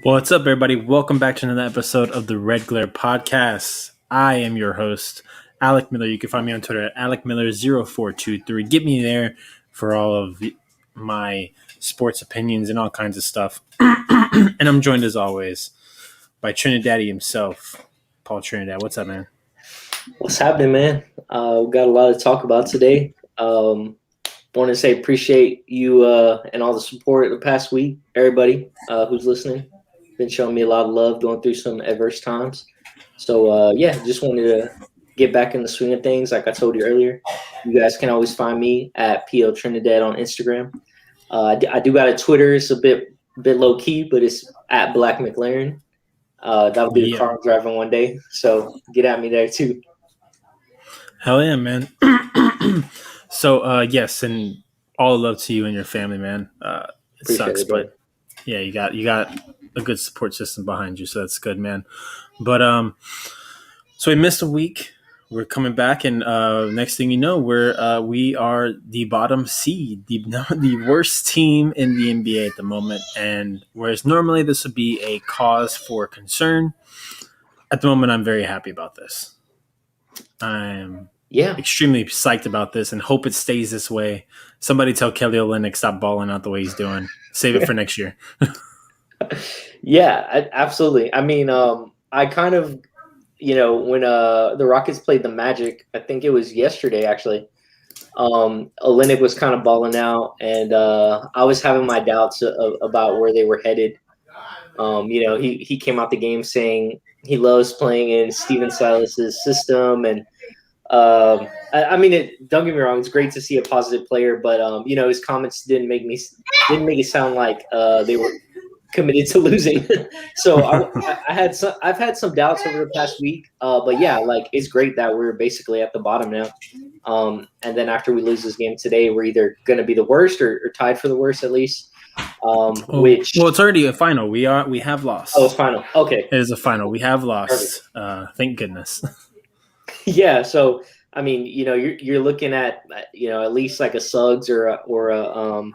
What's up, everybody? Welcome back to another episode of the Red Glare Podcast. I am your host, Alec Miller. You can find me on Twitter at AlecMiller0423. Get me there for all of my sports opinions and all kinds of stuff. And I'm joined, as always, by Trinidad himself, Paul Trinidad. What's up, man? What's happening, man? We've got a lot to talk about today. Want to say appreciate you and all the support the past week. Everybody who's listening been showing me a lot of love, going through some adverse times. So just wanted to get back in the swing of things. Like I told you earlier, you guys can always find me at PL Trinidad on Instagram. I do got a Twitter. It's a bit low key, but it's at Black McLaren. That'll be the car I'm driving one day. So get at me there too. Hell yeah, man. So, yes, and all love to you and your family, man. It sucks, but yeah, you got a good support system behind you, so that's good, man. But so we missed a week. We're coming back, and next thing you know, we are the bottom seed, the worst team in the NBA at the moment. And whereas normally this would be a cause for concern, at the moment I'm very happy about this. I'm extremely psyched about this and hope it stays this way. Somebody tell Kelly Olynyk stop balling out the way he's doing. Save it for next year. Yeah, absolutely. I mean, I kind of, when the Rockets played the Magic, I think it was yesterday actually. Olynyk was kind of balling out, and I was having my doubts about where they were headed. He came out the game saying he loves playing in Steven Silas's system, and I mean, don't get me wrong, it's great to see a positive player, but his comments didn't make it sound like they were committed to losing. So I've had some doubts over the past week, but yeah, like it's great that we're basically at the bottom now. And then after we lose this game today, we're either going to be the worst or tied for the worst at least. It's already a final. We have lost. Oh, it's final. Okay, it is a final. We have lost. Thank goodness. Yeah. So I mean, you're looking at at least like a Suggs or a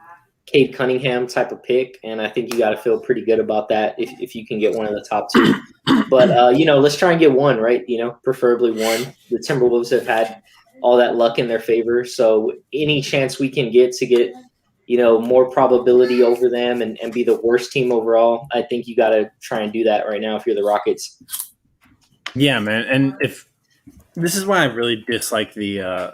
Cade Cunningham type of pick, and I think you got to feel pretty good about that if you can get one of the top two. But let's try and get one, right? Preferably one. The Timberwolves have had all that luck in their favor, so any chance we can get to get more probability over them and be the worst team overall, I think you got to try and do that right now if you're the Rockets. Yeah, man, and if this is why I really dislike the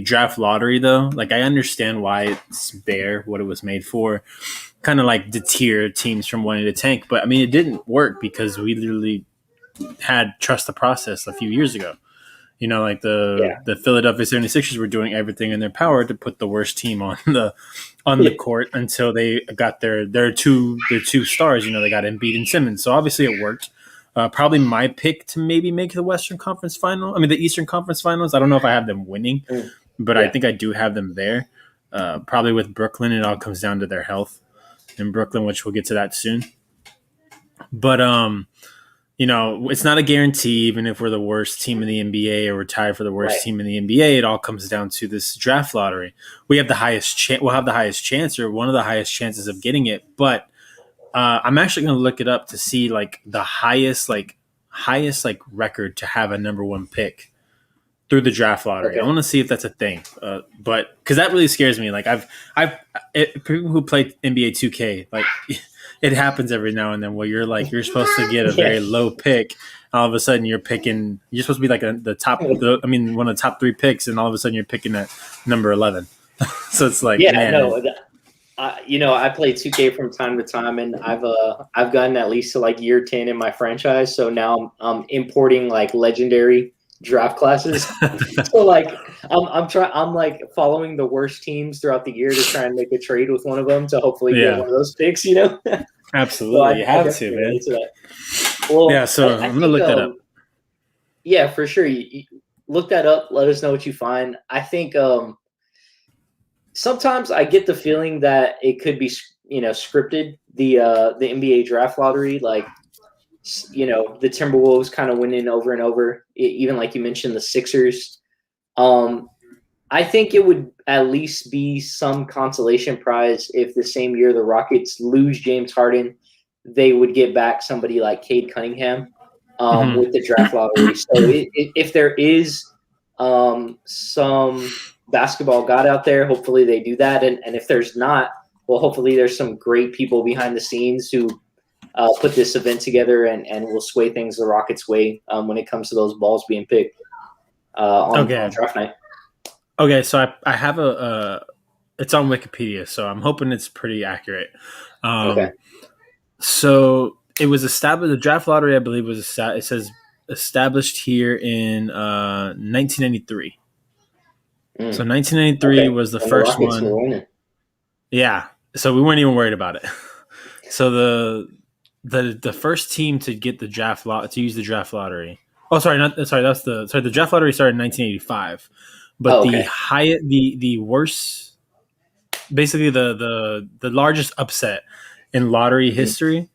draft lottery, though. Like, I understand why it's there, what it was made for, kind of like deter teams from wanting to tank. But I mean, it didn't work because we literally had trust the process a few years ago. Like the Philadelphia 76ers were doing everything in their power to put the worst team on the court until they got their two stars. They got Embiid and Simmons. So obviously it worked. Probably my pick to maybe make the Western Conference Final. I mean, the Eastern Conference Finals. I don't know if I have them winning, but I think I do have them there. Probably with Brooklyn, it all comes down to their health in Brooklyn, which we'll get to that soon. But it's not a guarantee. Even if we're the worst team in the NBA or we're tied for the worst team in the NBA, it all comes down to this draft lottery. We have the highest we'll have the highest chance, or one of the highest chances of getting it, but. I'm actually going to look it up to see like the highest record to have a number one pick through the draft lottery. Okay. I want to see if that's a thing, but because that really scares me. Like people who play NBA 2K, like it happens every now and then where you're supposed to get a very low pick. All of a sudden you're supposed to be like one of the top 3 picks, and all of a sudden you're picking at number 11. So it's like, I play 2K from time to time, and I've gotten at least to like year 10 in my franchise. So now I'm importing like legendary draft classes. So like I'm like following the worst teams throughout the year to try and make a trade with one of them to hopefully get one of those picks. Absolutely, so you have to, man. Well, yeah. So I'm gonna look that up. Yeah, for sure. You look that up. Let us know what you find. I think. Sometimes I get the feeling that it could be, scripted, the NBA draft lottery, like, the Timberwolves kind of winning over and over, even like you mentioned, the Sixers. I think it would at least be some consolation prize if the same year the Rockets lose James Harden they would get back somebody like Cade Cunningham Mhm. with the draft lottery. So if there is some basketball god out there, hopefully they do that. And if there's not, well, hopefully there's some great people behind the scenes who put this event together and will sway things the Rockets' way when it comes to those balls being picked on Okay. draft night. Okay. So I have it's on Wikipedia, so I'm hoping it's pretty accurate. Okay. So it was established. The draft lottery, I believe, was it says established here in 1993. So Mm. 1993 Okay. was the And the first Rockets one. were winning. Yeah. So we weren't even worried about it. So the first team to get the draft lot to use the draft lottery. Oh, sorry, not sorry. That's the draft lottery started in 1985, but Oh, the okay. high the worst, basically the largest upset in lottery Mhm. history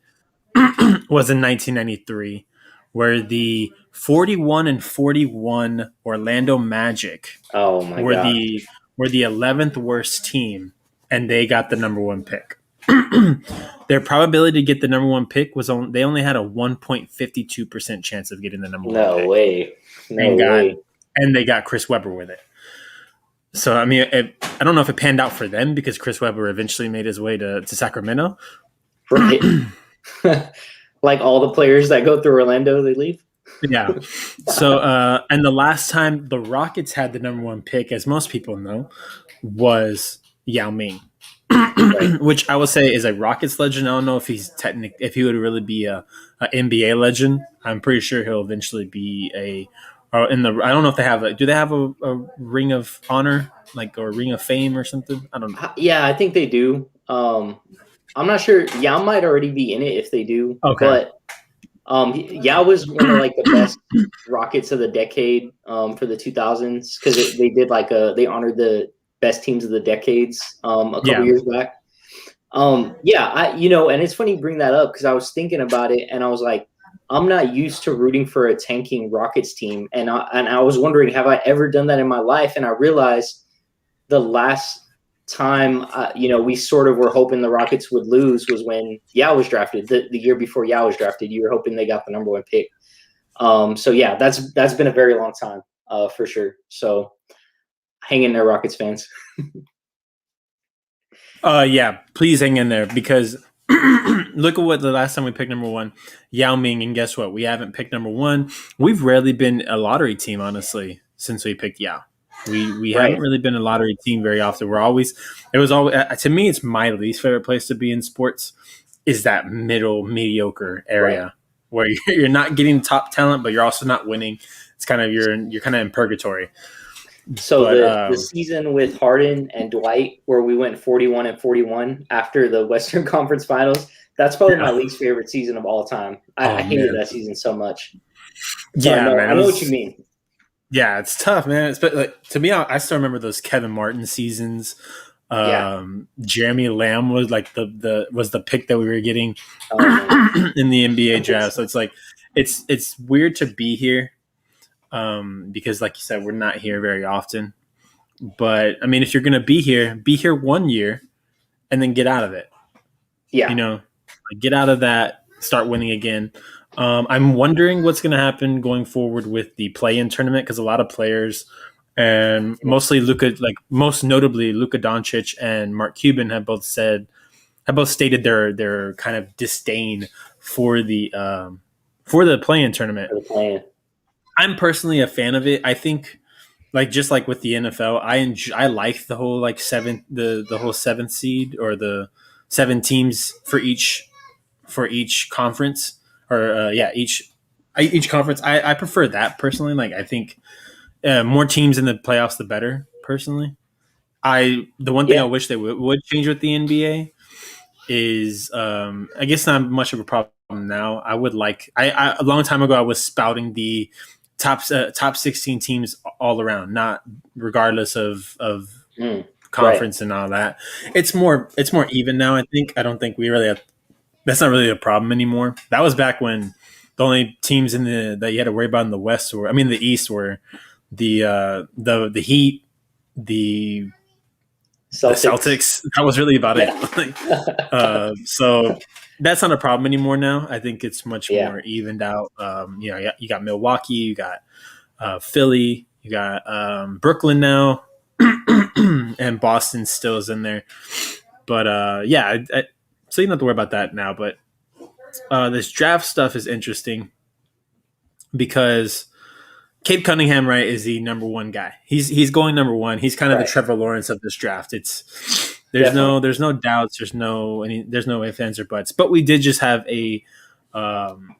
was in 1993, where the 41 and 41 Orlando Magic Oh my were gosh. the 11th worst team, and they got the number one pick. Their probability to get the number one pick was they only had a 1.52% chance of getting the number one No pick, way. No and way. they got Chris Webber with it. So I mean, I don't know if it panned out for them because Chris Webber eventually made his way to Sacramento. Right. Like all the players that go through Orlando, they leave. Yeah. So and the last time the Rockets had the number one pick, as most people know, was Yao Ming. Right. Which I would say is a Rockets legend. I don't know if if he would really be a NBA legend. I'm pretty sure he'll eventually be in the. I don't know if they have do they have a ring of honor, like, or ring of fame or something? I don't know. Yeah, I think they do. I'm not sure. Yao might already be in it if they do, Okay. but Yao was one of like the best Rockets of the decade for the 2000s because they did like they honored the best teams of the decades a couple Yeah. years back. Yeah, and it's funny you bring that up because I was thinking about it and I was like, I'm not used to rooting for a tanking Rockets team, and I was wondering, have I ever done that in my life? And I realized the last time, we sort of were hoping the Rockets would lose was when Yao was drafted. The year before Yao was drafted, you were hoping they got the number one pick. So yeah, that's been a very long time for sure. So hang in there, Rockets fans. Yeah. Please hang in there because look at what the last time we picked number one, Yao Ming, and guess what? We haven't picked number one. We've rarely been a lottery team, honestly, since we picked Yao. We haven't Right. really been a lottery team very often. It was always to me, it's my least favorite place to be in sports is that middle mediocre Right. area where you're not getting top talent, but you're also not winning. It's kind of you're kind of in purgatory. So But the season with Harden and Dwight, where we went 41 and 41 after the Western Conference Finals, that's probably my yeah. least favorite season of all time. I Oh hated man, that season so much. So I yeah, know man, I it know what you was. mean. Yeah, it's tough, man. It's but like to me, I still remember those Kevin Martin seasons. Yeah. Jeremy Lamb was like the pick that we were getting Oh man. in the NBA draft. So it's like it's weird to be here because, like you said, we're not here very often. But I mean, if you're gonna be here 1 year and then get out of it. You Yeah. know, like get out of that, start winning again. I'm wondering what's going to happen going forward with the play-in tournament because a lot of players, and mostly Luka, like most notably Luka Doncic and Mark Cuban, have both stated their kind of disdain for the play-in tournament. For the plan. I'm personally a fan of it. I think like just like with the NFL, I like the whole like the whole seventh seed or the seven teams for each conference or each conference. I prefer that personally. Like I think more teams in the playoffs, the better. Personally, the one thing I Yeah. wish they would change with the NBA is I guess not much of a problem now. I would like I a long time ago I was spouting the top 16 teams all around, not regardless of Mm. Right. conference and all that. It's more even now. I think I don't think we really have that's not really a problem anymore. That was back when the only teams in the that you had to worry about in the West were, I mean, the East were the Heat, the Celtics. Celtics. That was really about it. Yeah. So that's not a problem anymore now. I think it's much Yeah, more evened out. You got Milwaukee, you got Philly, you got Brooklyn now, and Boston still is in there. But so you don't have to worry about that now. But this draft stuff is interesting because Cade Cunningham, right, is the number one guy. He's going number one. He's kind of the right. Trevor Lawrence of this draft. It's Definitely. there's no doubts. There's no ifs, ands, or buts. But we did just have um,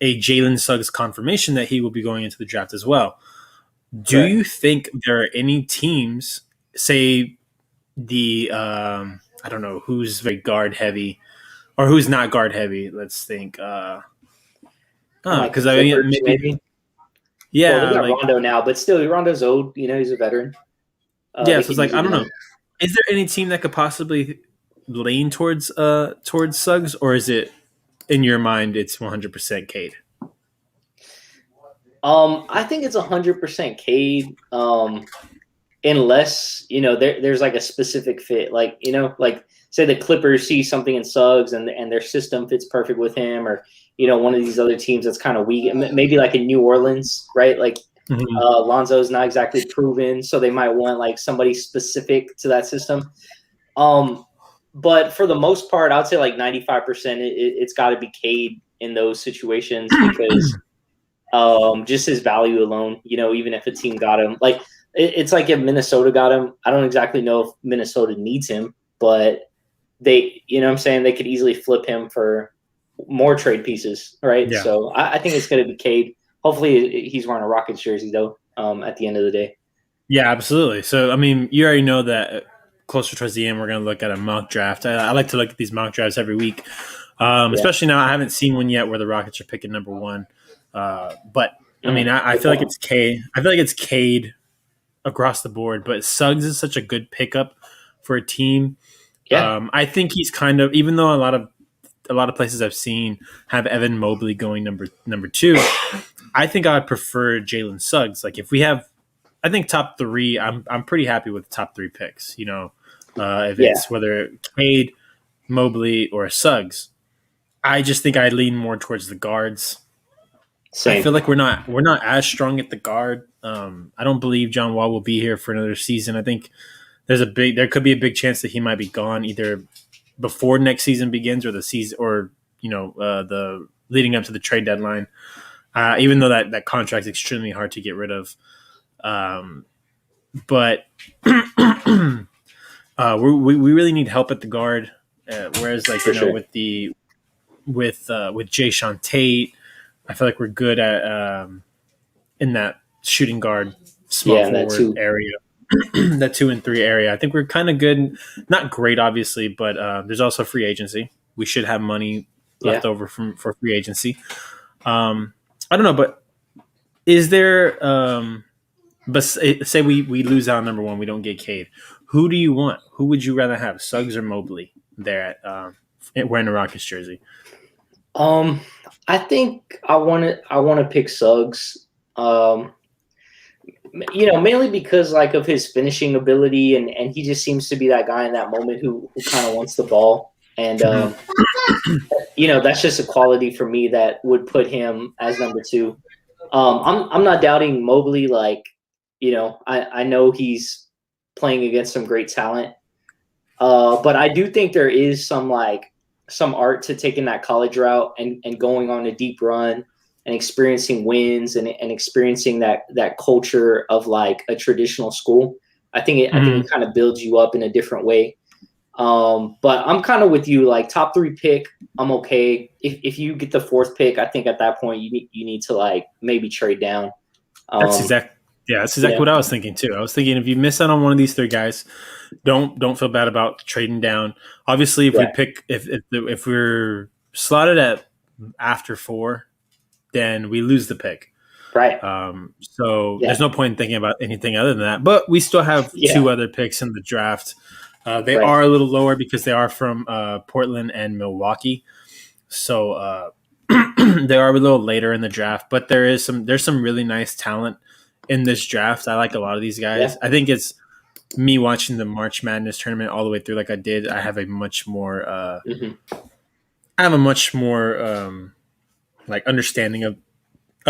a Jalen Suggs confirmation that he will be going into the draft as well. Do Right. you think there are any teams, say the I don't know who's very guard heavy or who's not guard heavy? Let's think. Like the Because I mean Clippers, maybe maybe. Well, they yeah, got like Rondo now, but still, Rondo's old. He's a veteran. yeah. They So it's could like use I him don't know. then. Is there any team that could possibly lean towards Suggs, or is it in your mind it's 100% Cade? I think it's 100% Cade. Unless there's like a specific fit, like say the Clippers see something in Suggs and their system fits perfect with him, or one of these other teams that's kind of weak, maybe like in New Orleans, right? Like Mm-hmm. Lonzo's not exactly proven, so they might want like somebody specific to that system. Um, but for the most part, I'd say like 95%, it's got to be Cade in those situations because just his value alone, even if a team got him, like it's like if Minnesota got him, I don't exactly know if Minnesota needs him, but they, what I'm saying, they could easily flip him for more trade pieces, right? Yeah. So I think it's going to be Cade. Hopefully he's wearing a Rockets jersey though. At the end of the day. Yeah, absolutely. So, I mean, you already know that closer towards the end, we're going to look at a mock draft. I like to look at these mock drafts every week, Yeah. especially now. I haven't seen one yet where the Rockets are picking number one. But, I mean, I Good feel like point. it's Cade. I feel like it's Cade across the board, but Suggs is such a good pickup for a team. Yeah. I think he's kind of, even though a lot of places I've seen have Evan Mobley going number two, I think I would prefer Jalen Suggs. Like if we have, I think top three, I'm pretty happy with the top three picks. If Yeah. it's whether Cade, Mobley, or Suggs, I just think I lean more towards the guards. I Same. feel like we're not as strong at the guard. I don't believe John Wall will be here for another season. I think there could be a big chance that he might be gone either before next season begins or the season or the leading up to the trade deadline. Even though that contract is extremely hard to get rid of. But we really need help at the guard. Whereas, like For sure. with Jay Sean Tate, I feel like we're good at in that shooting guard, small Yeah, and that forward too. area, that 2 and 3 area. I think we're kind of good. Not great, obviously, but there's also free agency. We should have money Yeah. left over for free agency. I don't know, but is there? But say we lose out on number one, we don't get Cade. Who do you want? Who would you rather have, Suggs or Mobley? There at wearing a Rockets jersey. Um, I think I want to pick Suggs. Mainly because like of his finishing ability, and he just seems to be that guy in that moment who kind of wants the ball, and that's just a quality for me that would put him as number two. I'm not doubting Mobley. Like, I know he's playing against some great talent, but I do think there is some art to taking that college route and going on a deep run and experiencing wins and experiencing that culture of like a traditional school. I think it kind of builds you up in a different way. But I'm kind of with you. Like top three pick, I'm okay. If you get the fourth pick, I think at that point you need to like maybe trade down. That's Um, exact. Yeah, that's you exactly know, what I was thinking too. I was thinking if you miss out on one of these three guys, don't feel bad about trading down. Obviously, if we right, pick if we're slotted at after 4, then we lose the pick. right, So yeah, there's no point in thinking about anything other than that. But we still have yeah, 2 other picks in the draft. They right, are a little lower because they are from Portland and Milwaukee. So they are a little later in the draft, but there's some really nice talent in this draft. I like a lot of these yeah, guys. I think it's me watching the March Madness tournament all the way through, like I did. I have a much more hmm I have a much more like understanding of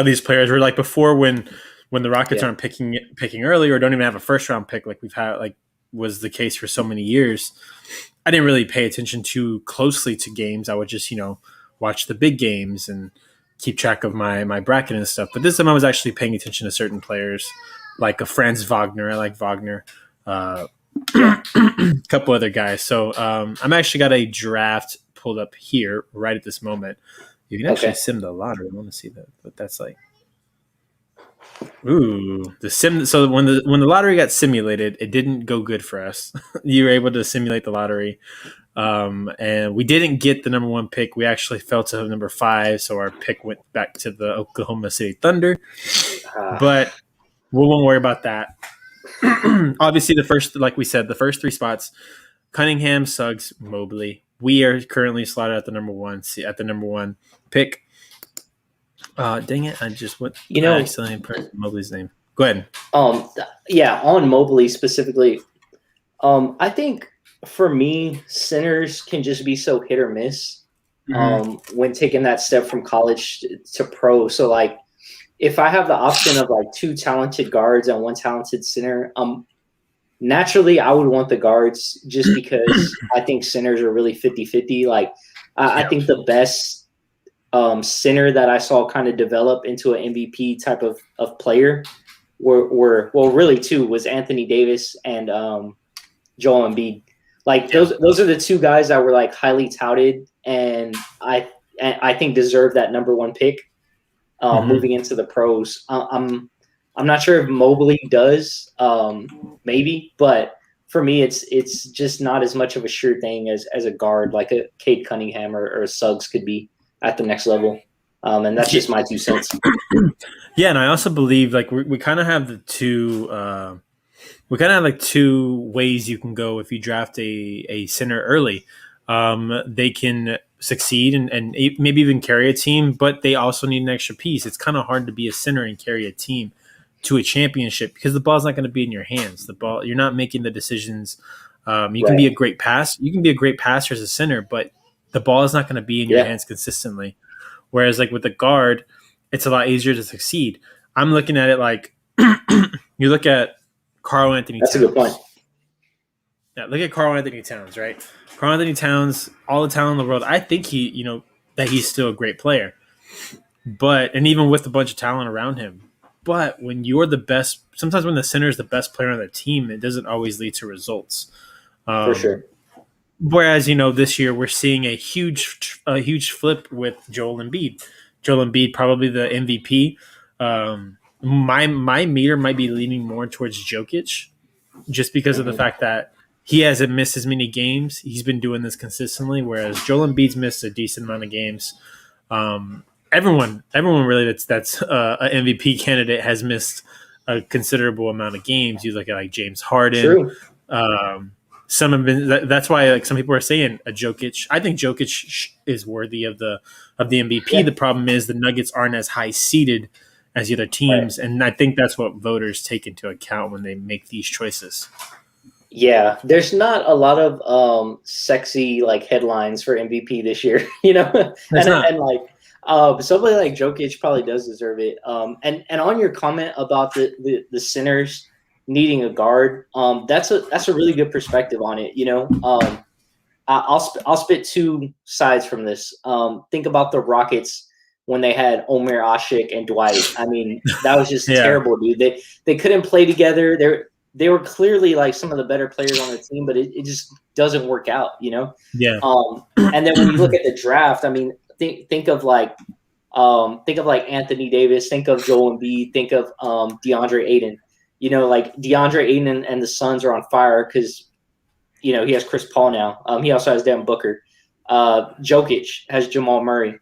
these players. Where like before, when the Rockets Yeah. aren't picking early or don't even have a first round pick, like we've had like was the case for so many years. I didn't really pay attention too closely to games. I would just watch the big games and keep track of my bracket and stuff. But this time I was actually paying attention to certain players, like a Franz Wagner. I like Wagner. Uh, Yeah. a couple other guys. So I'm actually got a draft pulled up here right at this moment. You can actually Okay. sim the lottery. I want to see that, but that's like, ooh, the sim. So when the lottery got simulated, it didn't go good for us. You were able to simulate the lottery, and we didn't get the number one pick. We actually fell to number 5, so our pick went back to the Oklahoma City Thunder. But we won't worry about that. Obviously, like we said, the first 3 spots: Cunningham, Suggs, Mobley. We are currently slotted at the number one pick. Dang it! You I know, accidentally put Mobley's name. Go ahead. yeah, on Mobley specifically, I think for me, centers can just be so hit or miss Mm-hmm. when taking that step from college to pro. So like, if I have the option of like 2 talented guards and 1 talented center, naturally I would want the guards just because I think centers are really 50-50. Like, I Yeah. think the best center that I saw kind of develop into an MVP type of player were well, really 2 was Anthony Davis and Joel Embiid. Like Yeah. those are the 2 guys that were like highly touted, and I think deserve that number 1 pick Mm-hmm. moving into the pros. I'm not sure if Mobley does, maybe, but for me, it's just not as much of a sure thing as a guard like a Cade Cunningham or a Suggs could be at the next level. And that's just my 2 cents. Yeah, and I also believe like we kind of have the two. We kind of have like 2 ways you can go if you draft a center early. They can succeed and maybe even carry a team, but they also need an extra piece. It's kind of hard to be a center and carry a team to a championship because the ball's not going to be in your hands. The ball, you're not making the decisions. You can Right. be a great pass. You can be a great passer as a center, but the ball is not going to be in your Yeah, hands consistently. Whereas like with the guard, it's a lot easier to succeed. I'm looking at it like you look at Carl Anthony that's a good point. Towns. Yeah, look at Carl Anthony Towns, right? Carl Anthony Towns, all the talent in the world. I think that he's still a great player. But and even with a bunch of talent around him. But when you're the best, sometimes when the center is the best player on the team, it doesn't always lead to results. For sure. Whereas this year we're seeing a huge flip with Joel Embiid. Joel Embiid probably the MVP. My meter might be leaning more towards Jokic just because of the Mm-hmm. fact that he hasn't missed as many games. He's been doing this consistently, whereas Joel Embiid's missed a decent amount of games. Everyone really that's an MVP candidate has missed a considerable amount of games. You look at like James Harden. True. Um, some have been. That's why like some people are saying a Jokic. I think Jokic is worthy of the MVP. Yeah. The problem is the Nuggets aren't as high seeded as the other Right. teams, and I think that's what voters take into account when they make these choices. Yeah, there's not a lot of sexy like headlines for MVP this year, There's not. and like somebody like Jokic probably does deserve it. And on your comment about the Sinners needing a guard, that's a really good perspective on it. I'll spit 2 sides from this. Think about the Rockets when they had Omer Ashik and Dwight. I mean, that was just Yeah, terrible, dude. They couldn't play together. They were clearly like some of the better players on the team, but it just doesn't work out. yeah. And then when you look at the draft, I mean, think of like Anthony Davis, think of Joel Embiid, think of DeAndre Ayton. Like DeAndre Ayton and the Suns are on fire because he has Chris Paul now. He also has Devin Booker. Jokic has Jamal Murray.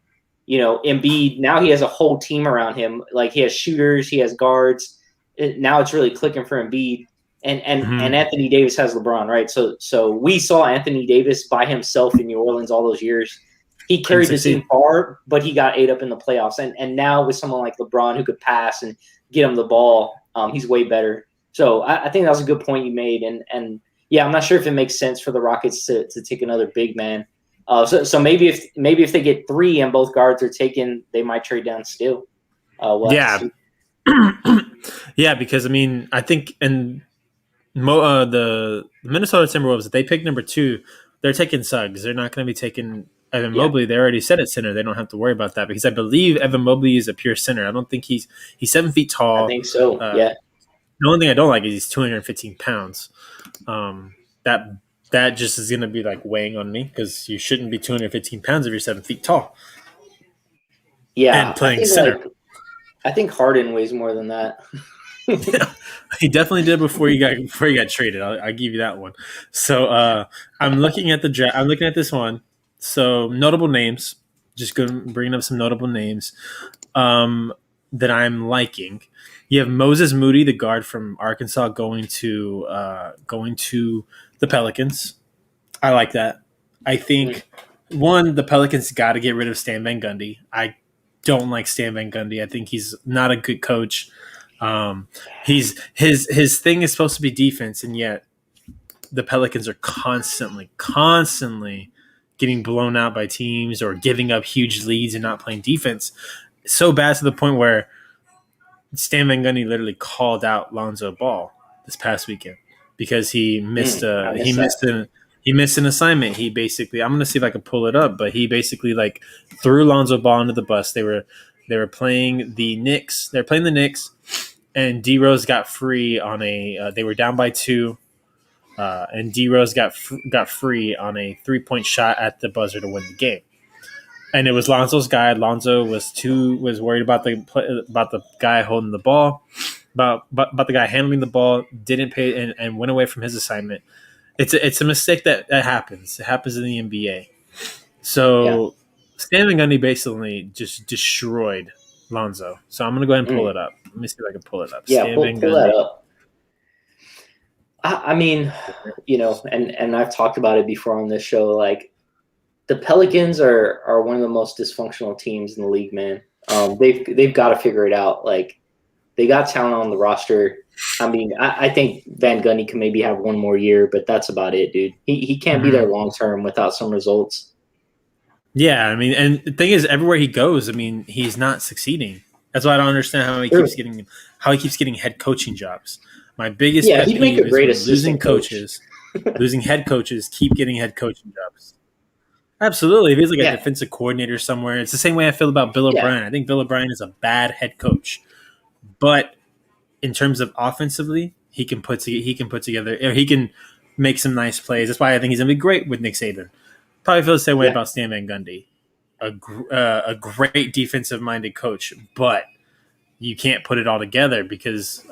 Embiid now he has a whole team around him. Like he has shooters, he has guards. Now it's really clicking for Embiid. And Mhm. Anthony Davis has LeBron, right? So we saw Anthony Davis by himself in New Orleans all those years. He Couldn't carried the team succeed. far, but he got ate up in the playoffs. And now with someone like LeBron who could pass and get him the ball, he's way better. So I think that was a good point you made. And yeah, I'm not sure if it makes sense for the Rockets to take another big man. So maybe if they get 3 and both guards are taken, they might trade down still. We'll have to Yeah, see. yeah, because I mean, I think the Minnesota Timberwolves, if they pick number 2, they're taking Suggs. They're not going to be taking Evan Yeah, Mobley. They already said at center. They don't have to worry about that because I believe Evan Mobley is a pure center. I don't think he's 7 feet I tall. think so. Uh, Yeah, the only thing I don't like is he's 215 pounds. That that just is going to be like weighing on me because you shouldn't be 215 pounds if you're 7 feet tall and yeah. I playing think center. I think Harden weighs more than that. He definitely did before he got traded. I'll give you that one. So I'm looking at the draft. I'm looking at this one. So notable names. Just bringing up some notable names that I'm liking. You have Moses Moody, the guard from Arkansas, going to the Pelicans. I like that. I Mm, think one, the Pelicans got to get rid of Stan Van Gundy. I don't like Stan Van Gundy. I think he's not a good coach. His thing is supposed to be defense, and yet the Pelicans are constantly getting blown out by teams or giving up huge leads and not playing defense. So bad to the point where Stan Van Gundy literally called out Lonzo Ball this past weekend because he missed I a he miss that. missed an he missed an assignment. He basically, I'm gonna see if I can pull it up, but he basically like threw Lonzo Ball under the bus. They were playing the Knicks. They're playing the Knicks, and D Rose got free on a. They were down by 2, and D Rose got free on a 3-point shot at the buzzer to win the game. And it was Lonzo's guy. Lonzo was worried about the guy holding the ball, about the guy handling the ball. Didn't pay and went away from his assignment. It's a mistake that happens. It happens in the NBA. Yeah. So Stan Van Gundy basically just destroyed Lonzo. So I'm gonna go ahead and pull Mm, it up. Let me see if I can pull it up. yeah. Stan Pull Van pull that Gundy. up. I mean, and I've talked about it before on this show. Like the Pelicans are one of the most dysfunctional teams in the league, man. They've got to figure it out. Like they got talent on the roster. I mean, I think Van Gundy can maybe have one more year, but that's about it, dude. He can't be there Mhm. long term without some results. Yeah, I mean, and the thing is, everywhere he goes, I mean, he's not succeeding. That's why I don't understand True. how he keeps getting head coaching jobs. My biggest Yeah, pet he'd make peeve a is great when assistant coach. losing head coaches keep getting head coaching jobs. Absolutely. If he's like a Yeah, defensive coordinator somewhere, it's the same way I feel about Bill yeah, O'Brien. I think Bill O'Brien is a bad head coach, but in terms of offensively, he can put together, or he can make some nice plays. That's why I think he's gonna be great with Nick Saban. Probably feel the same way yeah, about Stan Van Gundy, a great defensive minded coach, but you can't put it all together because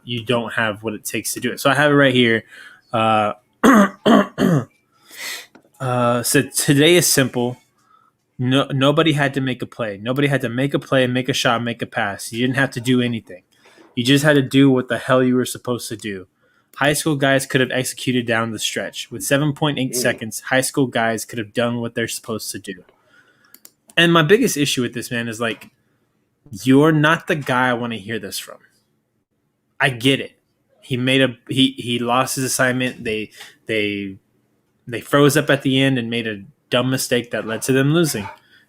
you don't have what it takes to do it. So I have it right here. Uh, so today is simple. No, nobody had to make a play. Nobody had to make a play, make a shot, make a pass. You didn't have to do anything. You just had to do what the hell you were supposed to do. High school guys could have executed down the stretch. With 7.8 mm, seconds, high school guys could have done what they're supposed to do. And my biggest issue with this, man, is like, you're not the guy I want to hear this from. I get it. He lost his assignment. They froze up at the end and made a dumb mistake that led to them losing.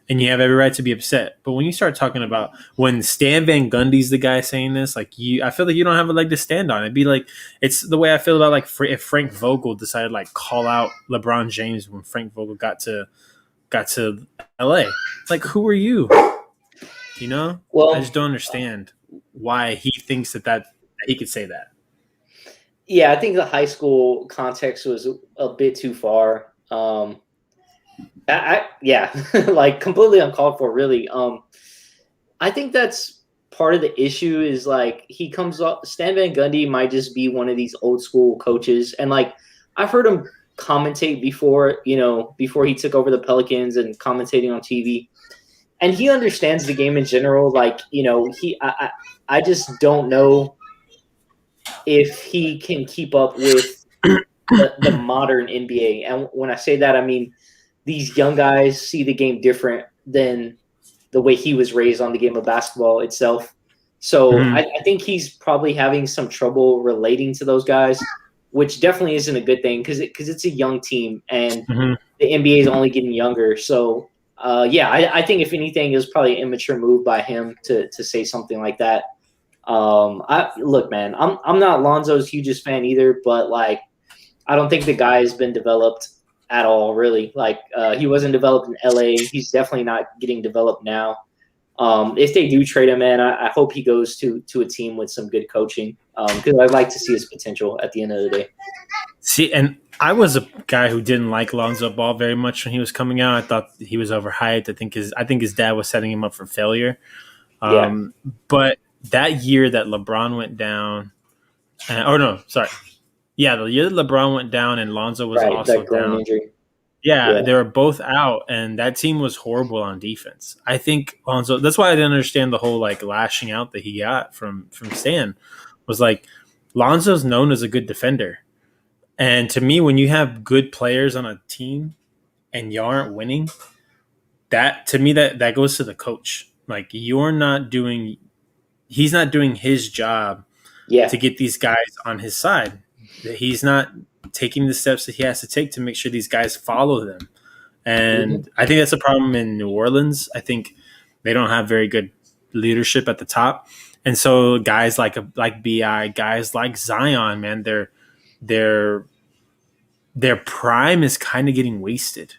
And you have every right to be upset. But when you start talking about when Stan Van Gundy's the guy saying this, like I feel like you don't have a leg to stand on. It'd be like it's the way I feel about like if Frank Vogel decided to like call out LeBron James when Frank Vogel got to LA. It's like, who are you? You know? I just well, don't understand why he thinks that he could say that. yeah. I think the high school context was a bit too far. Yeah, like completely uncalled for, really. I think that's part of the issue is like he comes up. Stan Van Gundy might just be one of these old school coaches, and like I've heard him commentate before, before he took over the Pelicans and commentating on TV, and he understands the game in general. Like I just don't know if he can keep up with the modern NBA. And when I say that, I mean these young guys see the game different than the way he was raised on the game of basketball itself. So Mm-hmm. I think he's probably having some trouble relating to those guys. which definitely isn't a good thing because it's a young team and Mhm. the NBA is only getting younger. So yeah, I think if anything, it was probably an immature move by him to say something like that. I look, man, I'm not Lonzo's hugest fan either, but like I don't think the guy has been developed at all, really. Like he wasn't developed in LA. He's definitely not getting developed now. If they do trade him, man, I hope he goes to a team with some good coaching because I'd like to see his potential at the end of the day. See, and I was a guy who didn't like Lonzo Ball very much when he was coming out. I thought he was overhyped. I think his dad was setting him up for failure. Yeah, Um, but that year that LeBron went down, or no, sorry, yeah, the year that LeBron went down and Lonzo was right. also That groin down. injury. Yeah, Yeah. they were both out, and that team was horrible on defense. I think Lonzo. That's why I didn't understand the whole like lashing out that he got from Stan. Was like Lonzo's known as a good defender, and to me, when you have good players on a team and you aren't winning, that to me that goes to the coach. Like you're not doing, he's not doing his job Yeah. to get these guys on his side. He's not taking the steps that he has to take to make sure these guys follow them. Hmm. And I think that's a problem in New Orleans. I think they don't have very good leadership at the top. And so guys like BI, guys like Zion, man, their their prime is kind of getting wasted.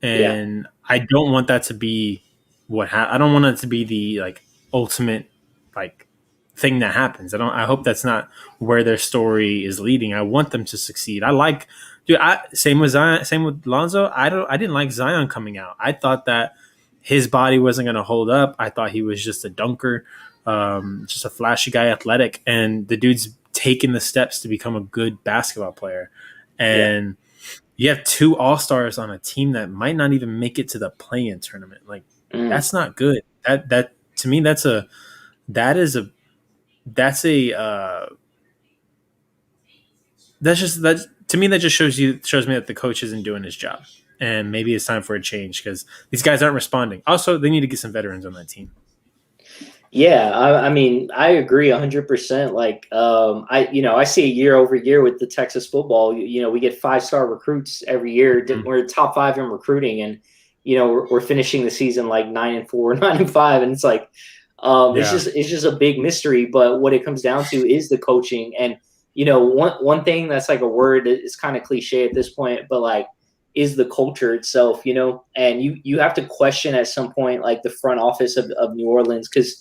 Yeah. And I don't want that to be I don't want it to be the like ultimate like thing that happens. I hope that's not where their story is leading. I want them to succeed. I like dude, I same with Zion, same with Lonzo. I didn't like Zion coming out. I thought that his body wasn't going to hold up. I thought he was just a dunker, just a flashy guy, athletic, and the dude's taken the steps to become a good basketball player. Yeah. And you have two all stars on a team that might not even make it to the play-in tournament. Like Mm. that's not good. That to me that is a that's a that's just that to me that just shows me that the coach isn't doing his job, and maybe it's time for a change because these guys aren't responding. Also, they need to get some veterans on that team. Yeah, I mean, I agree 100%. Like, I see a year over year with the Texas football. We get 5-star recruits every year. Mm. We're top five in recruiting, and we're finishing the season like 9-4, 9-5, and it's like, Yeah, it's just a big mystery. But what it comes down to is the coaching, and one thing that's like a word that is kind of cliche at this point, but like is the culture itself, and you have to question at some point like the front office of New Orleans because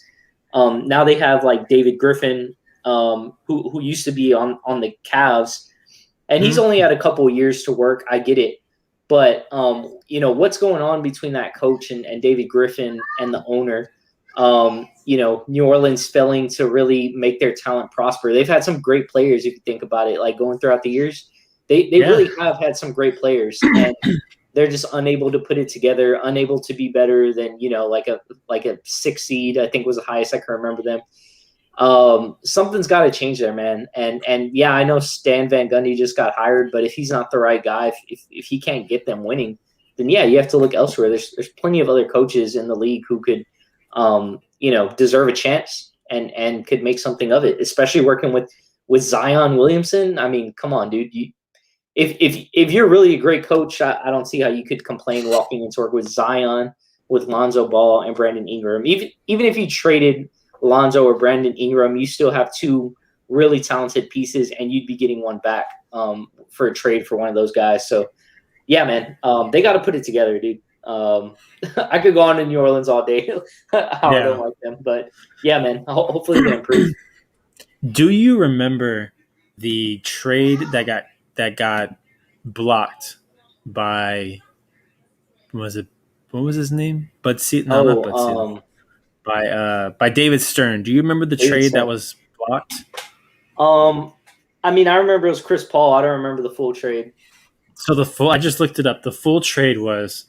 now they have like David Griffin, who used to be on the Cavs, and he's only mm-hmm. had a couple of years to work. I get it, but what's going on between that coach and David Griffin and the owner? New Orleans failing to really make their talent prosper. They've had some great players if you think about it. Like going throughout the years, they Yeah, really have had some great players, and they're just unable to put it together, unable to be better than like a 6 seed. I think was the highest I can remember them. Something's got to change there, man. And yeah, I know Stan Van Gundy just got hired, but if he's not the right guy, if he can't get them winning, then yeah, you have to look elsewhere. There's plenty of other coaches in the league who could, deserve a chance and could make something of it. Especially working with Zion Williamson. I mean, come on, dude. If you're really a great coach, I don't see how you could complain walking into work with Zion, with Lonzo Ball and Brandon Ingram. Even if you traded Lonzo or Brandon Ingram, you still have two really talented pieces, and you'd be getting one back for a trade for one of those guys. So yeah, man, they got to put it together, dude. I could go on in New Orleans all day how I don't yeah. like them, but yeah, man, hopefully they improve. Do you remember the trade that got blocked by was it what was his name? Bud Seel? No, not Oh, Bud Seel. By David Stern. Do you remember the trade that Davidson. was blocked? Um, I mean, I remember it was Chris Paul. I don't remember the full trade. So I just looked it up. The full trade was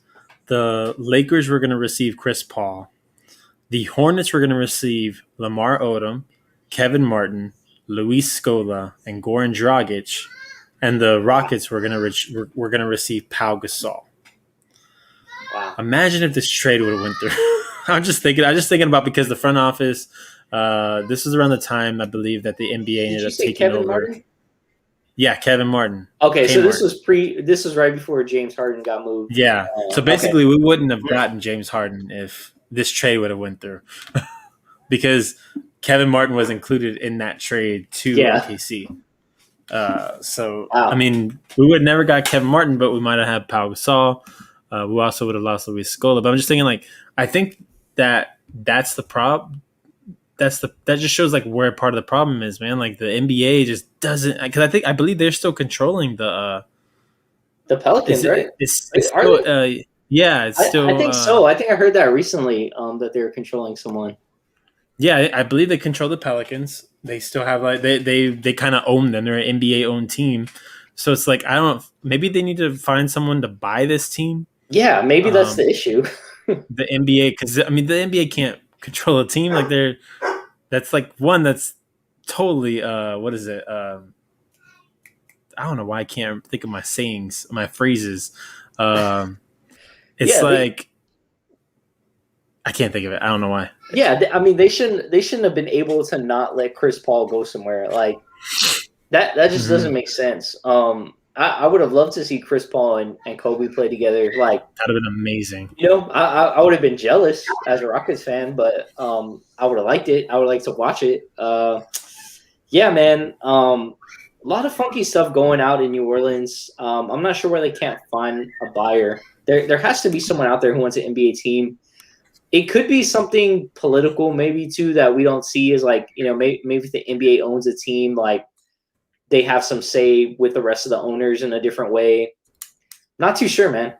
the Lakers were going to receive Chris Paul. The Hornets were going to receive Lamar Odom, Kevin Martin, Luis Scola, and Goran Dragic, and the Wow. Rockets were going to receive Pau Gasol. Wow. Imagine if this trade would have went through. I'm just thinking about because the front office. This is around the time I believe that the NBA Did ended you up say taking Kevin over. Martin? Yeah, Kevin Martin. Okay, so Kmart. this was right before James Harden got moved. Yeah. So Okay. basically, we wouldn't have gotten James Harden if this trade would have went through, because Kevin Martin was included in that trade to Yeah. OKC. So I Wow. mean, we would never got Kevin Martin, but we might have had Pau Gasol. We also would have lost Luis Scola. But I'm just thinking, like, I think that's the problem. That just shows like where part of the problem is, man. Like the NBA just doesn't, because I believe they're still controlling the. The Is Pelicans, right? it? It's Are still. they? Yeah, it's I still. think so. I think I heard that recently. That they were controlling someone. Yeah, I believe they control the Pelicans. They still have like they kind of own them. They're an NBA owned team. So it's like I don't. Maybe they need to find someone to buy this team. Yeah, maybe that's Um, the issue. the NBA, because I mean the NBA can't control a team. Like that's like one that's totally what is it? I don't know why I can't think of my sayings, my phrases. Um, it's Yeah, like I can't think of it. I don't know why. I mean, they shouldn't have been able to not let Chris Paul go somewhere like that. That just Mm-hmm. doesn't make sense. I would have loved to see Chris Paul and Kobe play together. Like, That'd have been amazing. I would have been jealous as a Rockets fan, but I would have liked it. I would like to watch it. Yeah, man. A lot of funky stuff going out in New Orleans. I'm not sure why they can't find a buyer. There has to be someone out there who wants an NBA team. It could be something political, maybe too, that we don't see. Is like, maybe if the NBA owns a team, like they have some say with the rest of the owners in a different way. Not too sure, man.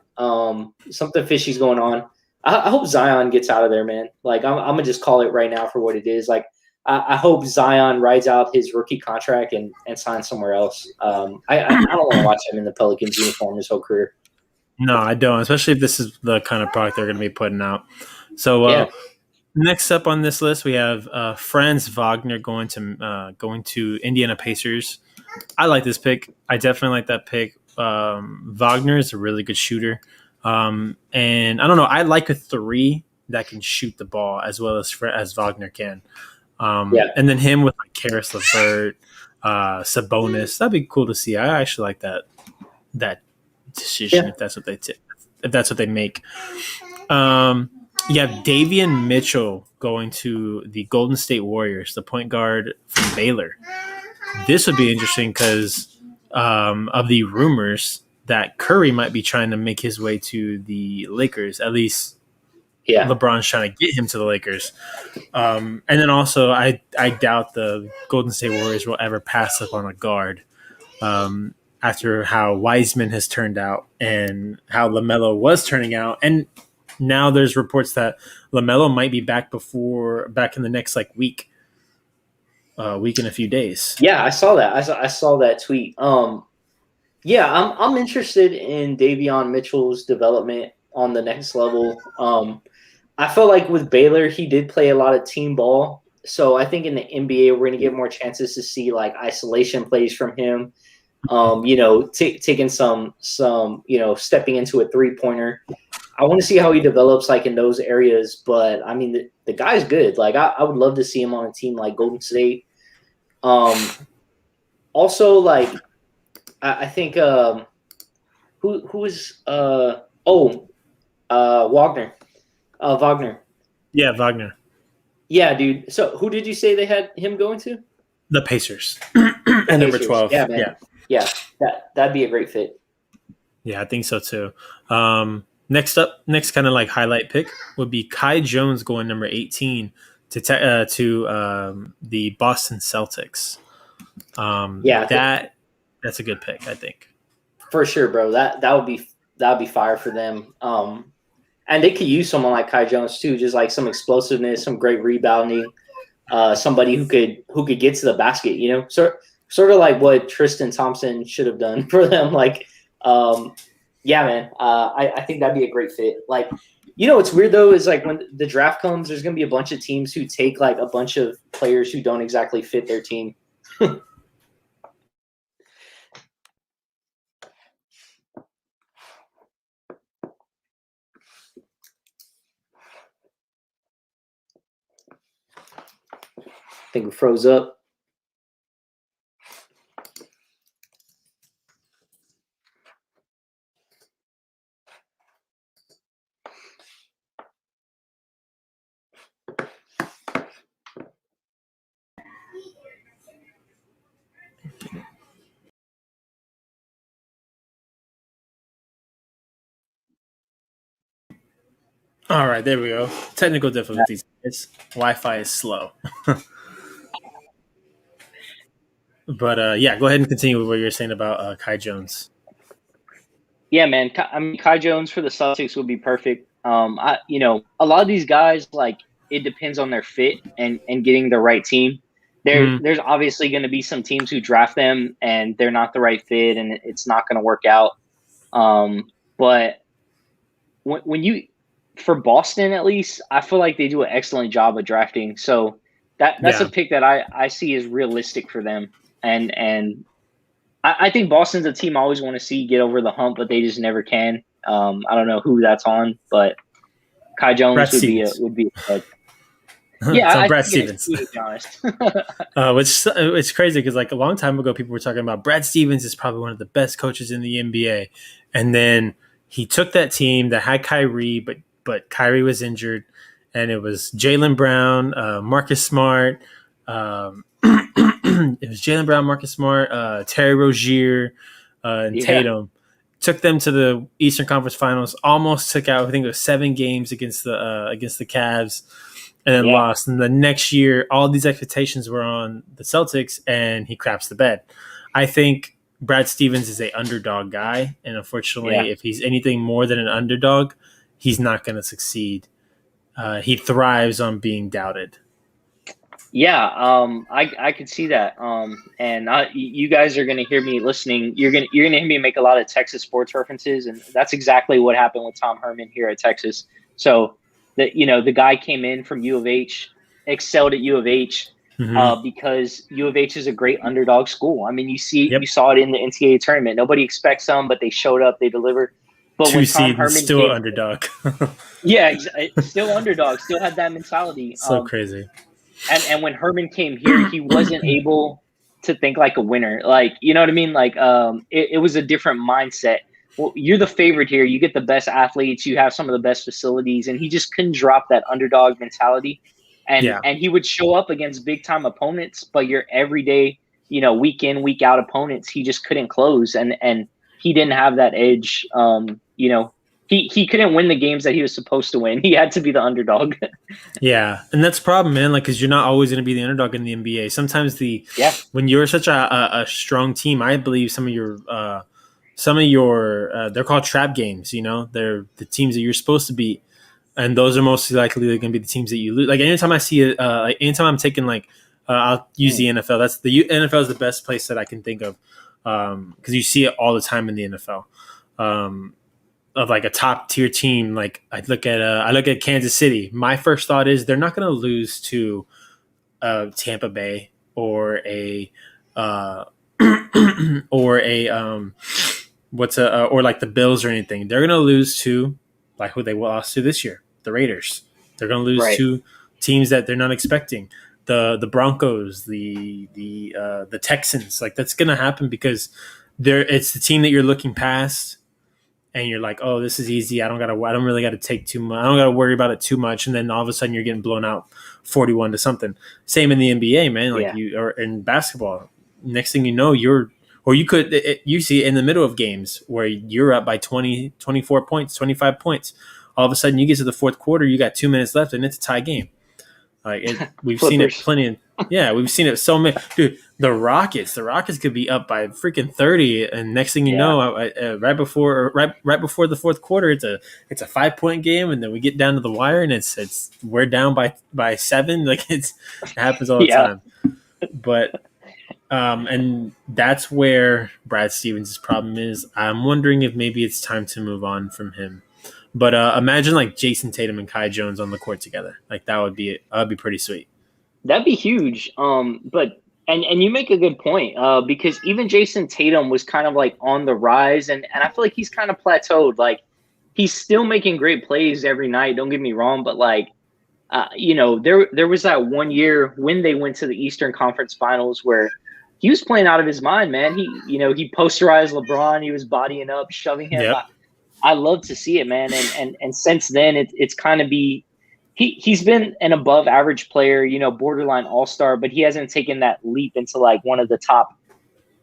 Something fishy's going on. I hope Zion gets out of there, man. Like I'm gonna just call it right now for what it is. Like I hope Zion rides out his rookie contract and signs somewhere else. I don't want to watch him in the Pelicans uniform his whole career. No, I don't. Especially if this is the kind of product they're going to be putting out. So Yeah, next up on this list, we have Franz Wagner going to Indiana Pacers. I like this pick. I definitely like that pick. Wagner is a really good shooter, and I don't know. I like a three that can shoot the ball as well as Wagner can. yeah, And then him with like Karis LeVert, Sabonis. That'd be cool to see. I actually like that decision yeah, if that's what if that's what they make. Um, you have Davion Mitchell going to the Golden State Warriors, the point guard from Baylor. This would be interesting because of the rumors that Curry might be trying to make his way to the Lakers. At least yeah. LeBron's trying to get him to the Lakers. And then also, I doubt the Golden State Warriors will ever pass up on a guard. After how Wiseman has turned out and how LaMelo was turning out. And now there's reports that LaMelo might be back in the next like week and a few days. Yeah, I saw that. I saw that tweet. Yeah, I'm interested in Davion Mitchell's development on the next level. I felt like with Baylor, he did play a lot of team ball. So I think in the NBA, we're going to get more chances to see like isolation plays from him. Taking some, stepping into a 3-pointer. I want to see how he develops like in those areas. But I mean, the guy's good. Like I would love to see him on a team like Golden State. Also, like I think who is Wagner. Wagner. Yeah, Wagner. Yeah, dude. So who did you say they had him going to? The Pacers. And number Pacers. 12. Yeah, man. Yeah. Yeah, that'd be a great fit. Yeah, I think so too. Next kind of like highlight pick would be Kai Jones going number 18 to the Boston Celtics. Yeah, That's a good pick, I think. for sure, bro. That would be fire for them. And they could use someone like Kai Jones too, just like some explosiveness, some great rebounding, somebody who could get to the basket. Sort of like what Tristan Thompson should have done for them. Like, yeah, man. I think that'd be a great fit. Like, what's weird though is like when the draft comes, there's gonna be a bunch of teams who take like a bunch of players who don't exactly fit their team. I think we froze up. All right, there we go. Technical difficulties. It's Wi-Fi is slow, but yeah, go ahead and continue with what you're saying about Kai Jones. Yeah, man. I mean, Kai Jones for the Celtics would be perfect. A lot of these guys, like, it depends on their fit and getting the right team. There's obviously going to be some teams who draft them and they're not the right fit and it's not going to work out. But when you, for Boston at least, I feel like they do an excellent job of drafting. So that's a pick that I see as realistic for them. And I think Boston's a team I always want to see get over the hump, but they just never can. I don't know who that's on, but Kai Jones would be a Yeah, so Brad Stevens. To be honest. Which it's crazy because like a long time ago, people were talking about Brad Stevens is probably one of the best coaches in the NBA, and then he took that team that had Kyrie, but Kyrie was injured, and it was Jaylen Brown, Marcus Smart. It was Jaylen Brown, Marcus Smart, Terry Rozier, and Tatum. Took them to the Eastern Conference Finals. Almost took out, I think it was 7 games against the Cavs. And then lost. And the next year, all these expectations were on the Celtics, and he craps the bed. I think Brad Stevens is a underdog guy, and unfortunately, if he's anything more than an underdog, he's not going to succeed. He thrives on being doubted. Yeah, I could see that. And you guys are going to hear me listening. You're going to hear me make a lot of Texas sports references, and that's exactly what happened with Tom Herman here at Texas. So. The guy came in from U of H, excelled at U of H, because U of H is a great underdog school. I mean, you saw it in the NCAA tournament. Nobody expects them, but they showed up, they delivered. But 2 when Tom Herman still underdog. Still underdog, still had that mentality. So crazy. And when Herman came here, he wasn't able to think like a winner. Like, you know what I mean? Like, it was a different mindset. Well, you're the favorite here. You get the best athletes. You have some of the best facilities, and he just couldn't drop that underdog mentality. And he would show up against big time opponents, but your everyday, week in, week out opponents, he just couldn't close, and he didn't have that edge. He couldn't win the games that he was supposed to win. He had to be the underdog. Yeah, and that's the problem, man. Like, because you're not always going to be the underdog in the NBA. Sometimes when you're such a strong team, I believe some of your they're called trap games, they're the teams that you're supposed to beat, and those are mostly likely going to be the teams that you lose. Like anytime I see it, anytime I'm taking I'll use the NFL. That's the NFL is the best place that I can think of, because you see it all the time in the NFL, of like a top tier team. Like I look at Kansas City. My first thought is they're not going to lose to Tampa Bay or a or like the Bills or anything. They're going to lose to like who they lost to this year, the Raiders. They're going to lose to teams that they're not expecting. The Broncos, the Texans. Like that's going to happen because it's the team that you're looking past, and you're like, oh, this is easy. I don't really got to take too much. I don't got to worry about it too much. And then all of a sudden you're getting blown out 41 to something. Same in the NBA, man. Like or in basketball. Next thing you know, you see it in the middle of games where you're up by 20, 24 points, 25 points. All of a sudden you get to the fourth quarter, you got 2 minutes left, and it's a tie game. Like we've seen it plenty. We've seen it so many. Dude, the Rockets could be up by freaking 30, and next thing you know, right before the fourth quarter, it's a 5-point game, and then we get down to the wire, and we're down by 7. Like it happens all the time. But and that's where Brad Stevens' problem is. I'm wondering if maybe it's time to move on from him. But imagine like Jason Tatum and Kai Jones on the court together. Like that would be pretty sweet. That'd be huge. But you make a good point. Because even Jason Tatum was kind of like on the rise, and I feel like he's kind of plateaued. Like he's still making great plays every night. Don't get me wrong, but like there was that one year when they went to the Eastern Conference Finals where he was playing out of his mind, man. He posterized LeBron. He was bodying up, shoving him. Yep. I love to see it, man. And since then, it's kind of he's been an above average player, borderline all-star, but he hasn't taken that leap into like one of the top,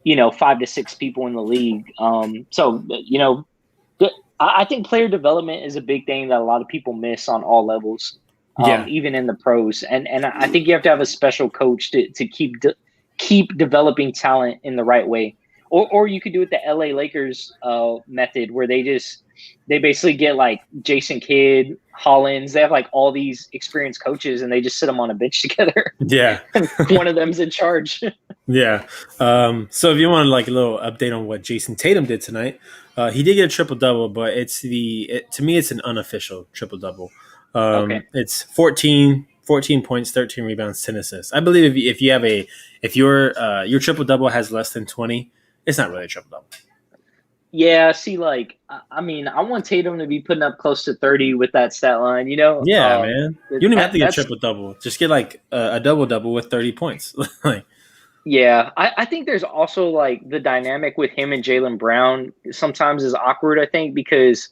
5 to 6 people in the league. So I think player development is a big thing that a lot of people miss on all levels, Yeah, even in the pros. And I think you have to have a special coach to keep developing talent in the right way. Or you could do it the LA Lakers method, where they basically get like Jason Kidd, Hollins. They have like all these experienced coaches, and they just sit them on a bench together, yeah. and one of them's in charge. Yeah. So if you want like a little update on what Jason Tatum did tonight, he did get a triple double, but to me it's an unofficial triple double. Okay. It's 14 points, 13 rebounds, 10 assists. I believe if you have if your triple double has less than 20, it's not really a triple double. Yeah, see, like, I mean, I want Tatum to be putting up close to 30 with that stat line, you know? Yeah, man. You don't even have to get a That's, triple double. Just get like a double double with 30 points. Like, yeah. I think there's also like the dynamic with him and Jaylen Brown sometimes is awkward, I think, because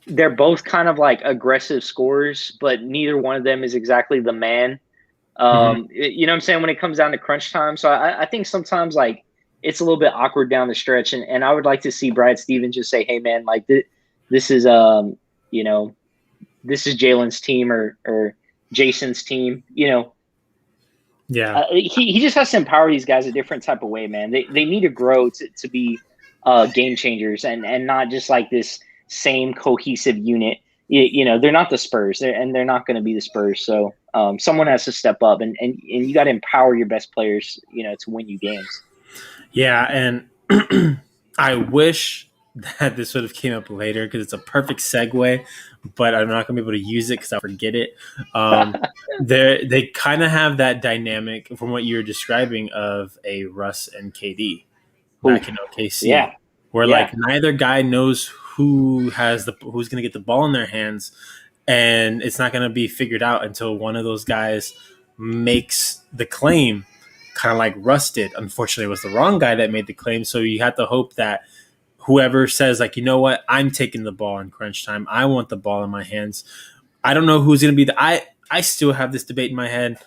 they're both kind of like aggressive scorers, but neither one of them is exactly the man. mhm. You know what I'm saying, when it comes down to crunch time. So I think sometimes like it's a little bit awkward down the stretch, and I would like to see Brad Stevens just say, "Hey, man, like this is you know, this is Jalen's team or Jason's team." You know, Yeah. he just has to empower these guys a different type of way, man. They need to grow to be game changers and not just like this same cohesive unit. You know, they're not the Spurs, and they're not going to be the Spurs. So someone has to step up, and you got to empower your best players, you know, to win you games. Yeah, and I wish that this would have came up later because it's a perfect segue, but I'm not going to be able to use it because I'll forget it. They kind of have that dynamic from what you're describing of a Russ and KD back Oof. in OKC, Yeah, where yeah, like neither guy knows who's going to get the ball in their hands, and it's not going to be figured out until one of those guys makes the claim, kind of like Russ did. Unfortunately, it was the wrong guy that made the claim, so you have to hope that whoever says like, you know what, I'm taking the ball in crunch time, I want the ball in my hands. I don't know who's going to be I still have this debate in my head.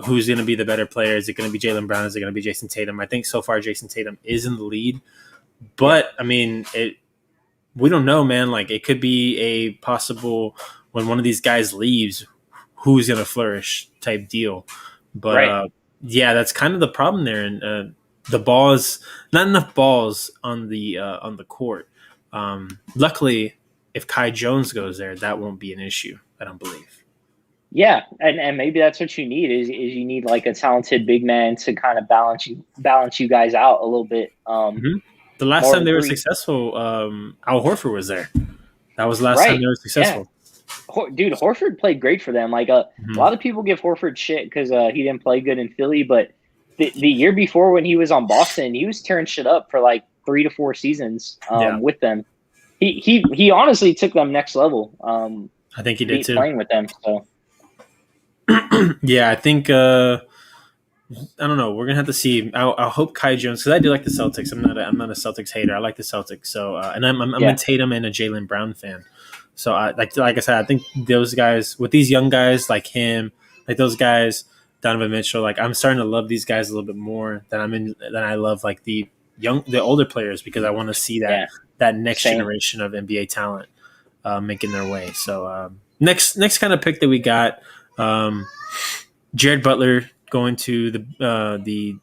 Who's going to be the better player? Is it going to be Jaylen Brown? Is it going to be Jason Tatum? I think so far Jason Tatum is in the lead, yeah, but I mean, we don't know, man. Like it could be a possible when one of these guys leaves, who's going to flourish type deal. But right. yeah, that's kind of the problem there. And the ball is not enough balls on the court. Luckily, if Kai Jones goes there, that won't be an issue. I don't believe. Yeah, and maybe that's what you need is you need like a talented big man to kind of balance you guys out a little bit. Mm-hmm. The last More of time a they were three, successful, Al Horford was there. That was the last time right? they were Yeah, successful. Dude, Horford played great for them. Like a Mm-hmm. lot of people give Horford shit because he didn't play good in Philly, but the year before when he was on Boston, he was tearing shit up for like 3 to 4 seasons Yeah, with them. He honestly took them next level. I think he did too. Playing with them. So Yeah, I think I don't know. We're gonna have to see. I hope Kai Jones, because I do like the Celtics. I'm not a Celtics hater. I like the Celtics. So and I'm a yeah, Tatum and a Jaylen Brown fan. So like I said, I think those guys with these young guys like him, like those guys, Donovan Mitchell. Like I'm starting to love these guys a little bit more than I love like the older players, because I want to see yeah, that next same. generation of NBA talent making their way. So next kind of pick that we got. Um, Jared Butler going to the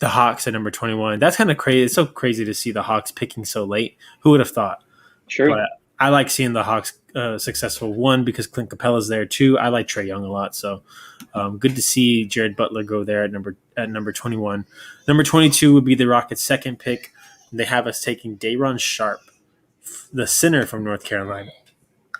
Hawks at number 21. That's kind of crazy. It's so crazy to see the Hawks picking so late. Who would have thought? True. But I like seeing the Hawks successful. One, because Clint Capella's there. Two, I like Trae Young a lot. So good to see Jared Butler go there at number 21. Number 22 would be the Rockets' second pick. They have us taking Day'Ron Sharp, the center from North Carolina.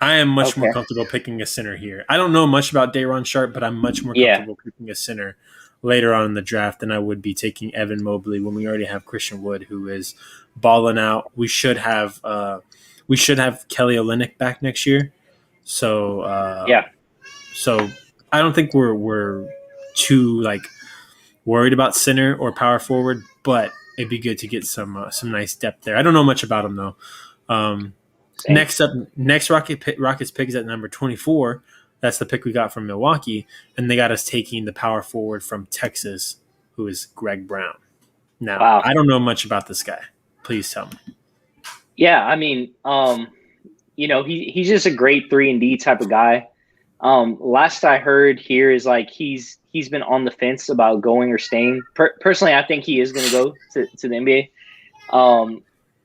I am much more Okay. comfortable picking a center here. I don't know much about Day'Ron Sharp, but I'm much more Yeah. comfortable picking a center later on in the draft than I would be taking Evan Mobley when we already have Christian Wood, who is balling out. We should have Kelly Olynyk back next year, so Yeah. so I don't think we're too like worried about center or power forward, but it'd be good to get some nice depth there. I don't know much about him though. Um, Same. Next Rockets pick is at number 24. That's the pick we got from Milwaukee, and they got us taking the power forward from Texas, who is Greg Brown. Now, Wow. I don't know much about this guy. Please tell me. Yeah, I mean, he's just a great 3-and-D type of guy. Last I heard here is like he's been on the fence about going or staying. Personally, I think he is going to go to the NBA.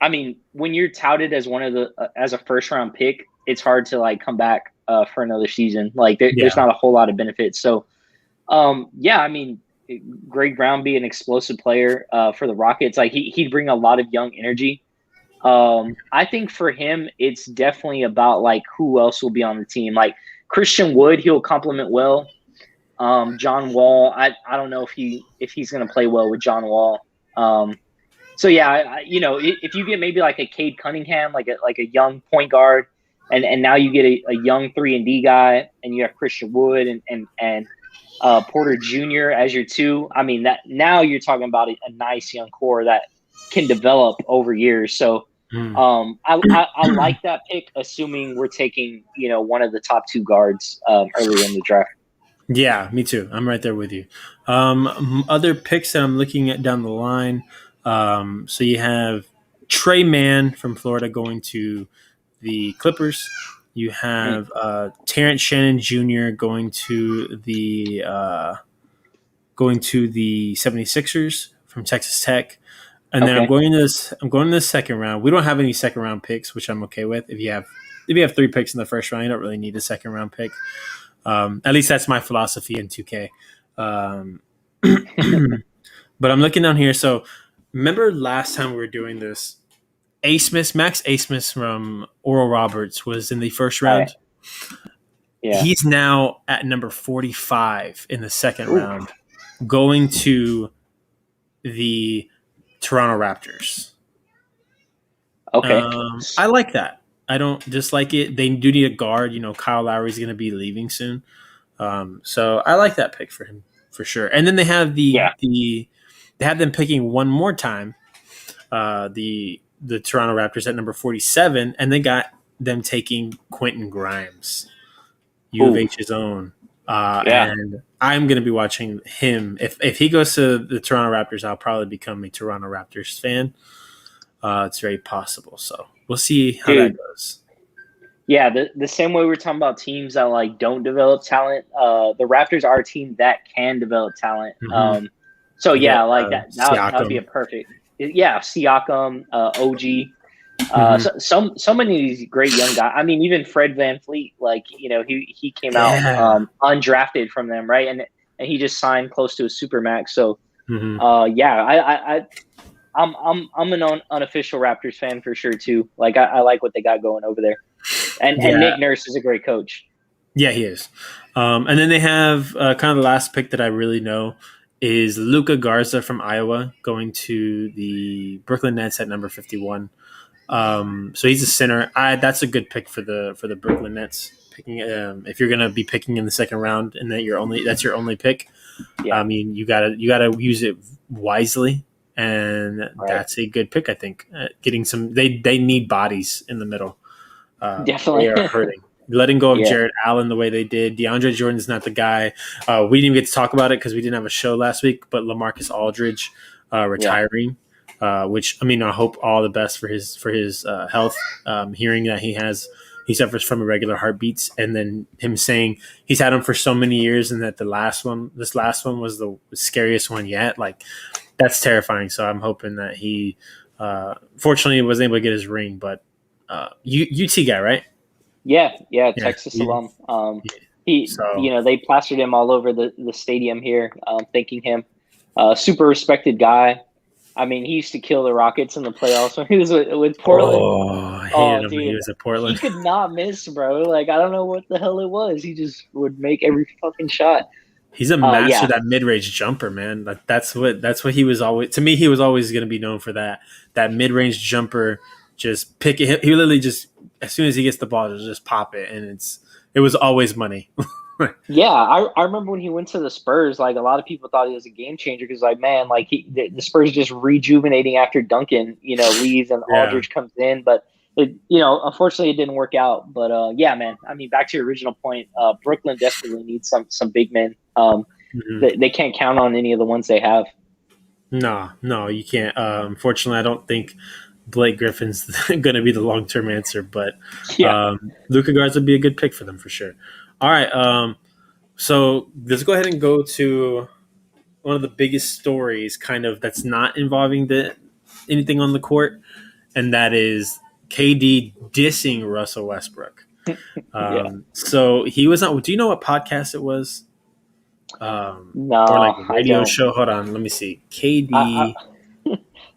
I mean, when you're touted as one of the as a first round pick, it's hard to like come back for another season. Like there's Yeah. not a whole lot of benefits. So, yeah, I mean, Greg Brown be an explosive player for the Rockets. Like he'd bring a lot of young energy. I think for him, it's definitely about like who else will be on the team. Like Christian Wood, he'll complement well. John Wall, I don't know if he's going to play well with John Wall. So yeah, if you get maybe like a Cade Cunningham, like a young point guard, and now you get a young 3-and-D guy, and you have Christian Wood and Porter Jr. as your two. I mean that now you're talking about a nice young core that can develop over years. So I like that pick, assuming we're taking one of the top two guards earlier in the draft. Yeah, me too. I'm right there with you. Other picks that I'm looking at down the line. So you have Trey Mann from Florida going to the Clippers. You have Terrence Shannon Jr. Going to the 76ers from Texas Tech. And then Okay. I'm going to the second round. We don't have any second round picks, which I'm okay with. If you have 3 picks in the first round, you don't really need a second round pick. At least that's my philosophy in 2K. But I'm looking down here. So remember last time we were doing this, Max Asmus from Oral Roberts was in the first round. Yeah. He's now at number 45 in the second round, going to the Toronto Raptors. Okay. I like that. I don't dislike it. They do need a guard. Kyle Lowry's going to be leaving soon. So I like that pick for him for sure. And then they have they have them picking one more time. The Toronto Raptors at number 47, and they got them taking Quentin Grimes, U of H's own. And I'm going to be watching him. If he goes to the Toronto Raptors, I'll probably become a Toronto Raptors fan. It's very possible. So we'll see how that goes. Yeah, the same way we're talking about teams that like don't develop talent. The Raptors are a team that can develop talent. Mm-hmm. So yeah, like that would be a perfect. Yeah, Siakam, OG. So many of these great young guys. I mean, even Fred VanVleet, like he came out undrafted from them, right? And he just signed close to a supermax. So I'm an unofficial Raptors fan for sure too. Like I like what they got going over there, and Nick Nurse is a great coach. Yeah, he is. And then they have kind of the last pick that I really know is Luka Garza from Iowa going to the Brooklyn Nets at number 51. So he's a center. That's a good pick for the Brooklyn Nets. Picking if you're gonna be picking in the second round and that's your only pick. I mean, you gotta use it wisely, and that's a good pick. I think getting some they need bodies in the middle. Definitely, they are hurting. Letting go of Jared Allen the way they did. DeAndre Jordan's not the guy. We didn't even get to talk about it because we didn't have a show last week. But LaMarcus Aldridge retiring, which I hope all the best for his health. Hearing that he suffers from irregular heartbeats, and then him saying he's had them for so many years, and that this last one was the scariest one yet. Like that's terrifying. So I'm hoping that he, fortunately, wasn't able to get his ring. But UT guy, right? Yeah, Texas alum. They plastered him all over the stadium here, thanking him. Super respected guy. I mean, he used to kill the Rockets in the playoffs when he was with Portland. I hated him when he was at Portland. He could not miss, bro. Like I don't know what the hell it was. He just would make every fucking shot. He's a master of that mid-range jumper, man. That's what he was always. To me, he was always going to be known for that mid-range jumper. Just pick it. He literally just as soon as he gets the ball, just pop it, and it was always money. Yeah, I remember when he went to the Spurs. Like a lot of people thought he was a game changer because, like, man, like the Spurs just rejuvenating after Duncan, leaves and Aldridge comes in. But unfortunately, it didn't work out. But yeah, man. I mean, back to your original point, Brooklyn desperately needs some big men. They can't count on any of the ones they have. No, you can't. Unfortunately, I don't think Blake Griffin's going to be the long term answer, but Yeah. Luka Garza would be a good pick for them for sure. All right, so let's go ahead and go to one of the biggest stories, kind of that's not involving anything on the court, and that is KD dissing Russell Westbrook. Yeah. So he was on. Do you know what podcast it was? Or like No, a I radio don't. show? Hold on, let me see. I, KD.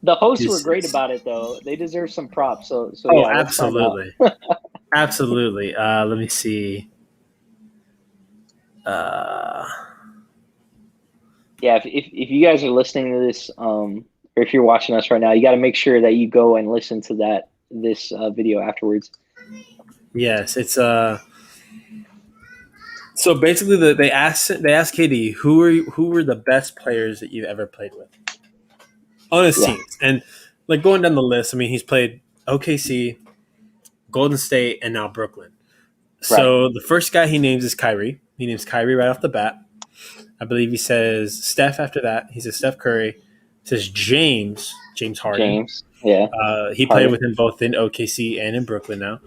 the hosts were great Disses. about it, though. They deserve some props. So Oh, yeah, let's find out. absolutely, absolutely. Let me see. Uh, Yeah, if you guys are listening to this, or if you're watching us right now, you got to make sure that you go and listen to this video afterwards. yes, it's So basically, they asked KD who were the best players that you've ever played with on his Yeah. teams, and like going down the list. I mean, he's played OKC, Golden State, and now Brooklyn. Right. So the first guy he names is Kyrie. He names Kyrie right off the bat. I believe he says Steph after that. He says Steph Curry. He says James Harden. James. Yeah. He played Harden. with him both in OKC and in Brooklyn now.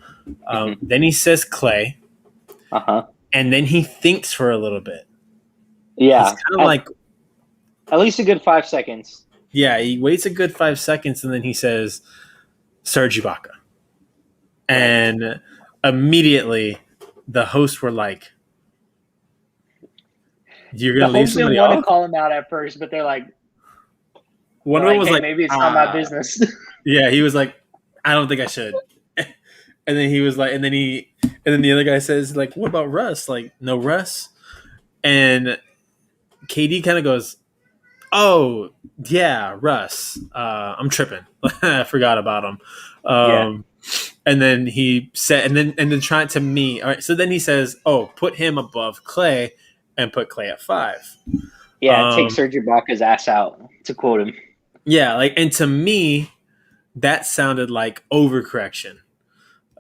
Mm-hmm. Then he says Clay, Uh-huh. and then he thinks for a little bit. He's Yeah. kind of like, At least a good 5 seconds. yeah, he waits a good 5 seconds, and then he says Serge Ibaka. And immediately the hosts were like, "You're The gonna leave hosts didn't somebody want to off?" call him out at first, but they're like, One of them was hey, like, maybe it's not my business. Yeah, he was like, "I don't think I should." And then he was like, and then the other guy says like, "What about Russ?" Like, no Russ. And KD kind of goes, "Oh yeah, Russ. I'm tripping. I forgot about him." Yeah. And then he said, and then trying to me. All right. So then he says, "Oh, put him above Clay, and put Clay at 5." Yeah, take Serge Ibaka's ass out, to quote him. Yeah, like, and to me, that sounded like overcorrection.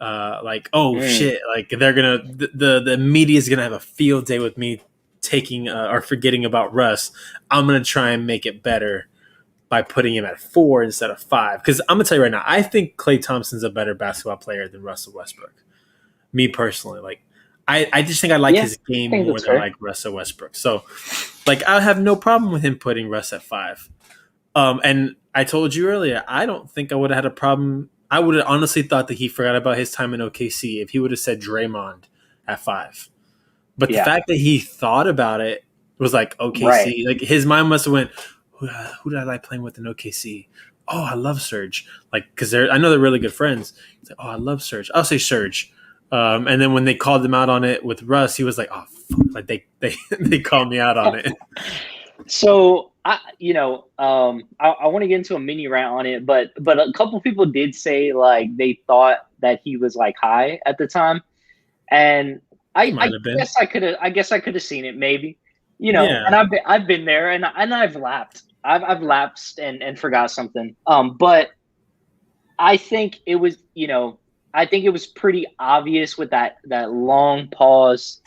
Like, oh shit, like they're gonna the media's gonna have a field day with me taking or forgetting about Russ. I'm gonna try and make it better by putting him at 4 instead of 5. Because I'm gonna tell you right now, I think Klay Thompson's a better basketball player than Russell Westbrook. Me personally, like I just think I like his game think more that's than I fair. like Russell Westbrook. So, like, I have no problem with him putting Russ at 5. And I told you earlier, I don't think I would have had a problem. I would have honestly thought that he forgot about his time in OKC if he would have said Draymond at 5. But the fact that he thought about it was like OKC. Right. Like, his mind must have went, who did I like playing with in OKC? Oh, I love Serge. Like, because I know they're really good friends. He's like, oh, I love Serge. I'll say Serge. And then when they called him out on it with Russ, he was like, oh, fuck. Like they called me out on it. So I want to get into a mini rant on it, but a couple people did say like they thought that he was like high at the time, and I guess I could have seen it maybe, Yeah. and I've been there and I've lapsed. I've lapsed and forgot something. But I think it was pretty obvious with that long pause,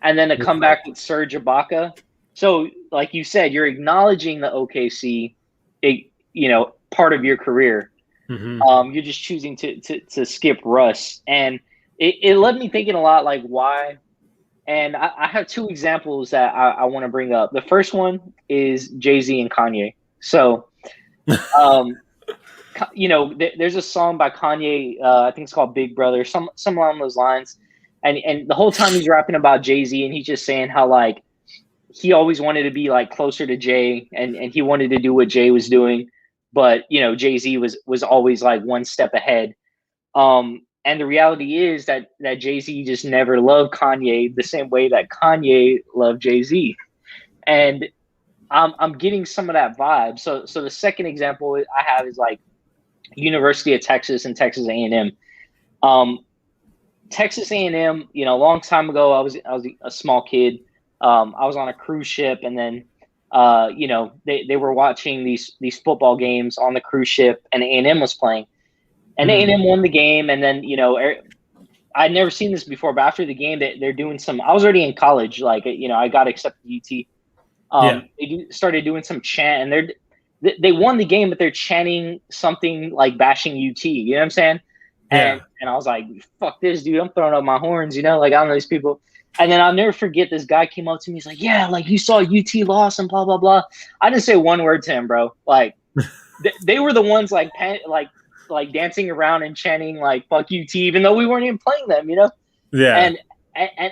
and then to come back with Serge Ibaka. So, like you said, you're acknowledging the OKC, part of your career. Mm-hmm. You're just choosing to skip Russ, and it led me thinking a lot like why. And I have 2 examples that I want to bring up. The first one is Jay-Z and Kanye. So, there's a song by Kanye. I think it's called Big Brother, some along those lines. And the whole time he's rapping about Jay-Z, and he's just saying how like he always wanted to be like closer to Jay, and he wanted to do what Jay was doing, but Jay-Z was always like one step ahead. And the reality is that Jay-Z just never loved Kanye the same way that Kanye loved Jay-Z, and I'm getting some of that vibe. So the second example I have is like University of Texas and Texas A&M. Texas A&M, a long time ago, I was a small kid. I was on a cruise ship, and then they were watching these football games on the cruise ship, and A&M was playing, and A&M won the game. And then I'd never seen this before, but after the game, they're doing some. I was already in college, like I got accepted to UT. They started doing some chant, and they won the game, but they're chanting something like bashing UT. You know what I'm saying? Yeah. And I was like, fuck this, dude. I'm throwing up my horns, like I don't know these people. And then I'll never forget this guy came up to me. He's like, yeah, like you saw UT loss and blah, blah, blah. I didn't say one word to him, bro. Like they were the ones like dancing around and chanting like fuck UT, even though we weren't even playing them, Yeah.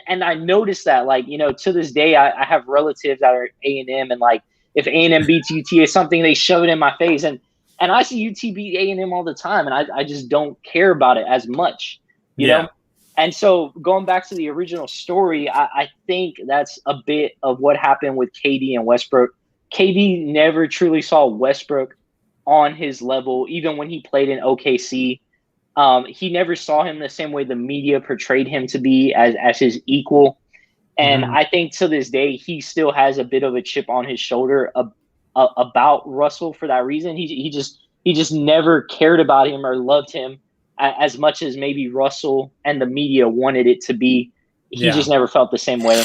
And I noticed that, like, to this day, I have relatives that are A&M, and like if A&M beats UT or something, they shove it in my face. And I see UT beat A&M all the time, and I just don't care about it as much, you know? And so going back to the original story, I think that's a bit of what happened with KD and Westbrook. KD never truly saw Westbrook on his level, even when he played in OKC. He never saw him the same way the media portrayed him to be, as his equal. And I think to this day, he still has a bit of a chip on his shoulder about Russell for that reason. He just never cared about him or loved him as much as maybe Russell and the media wanted it to be. He just never felt the same way.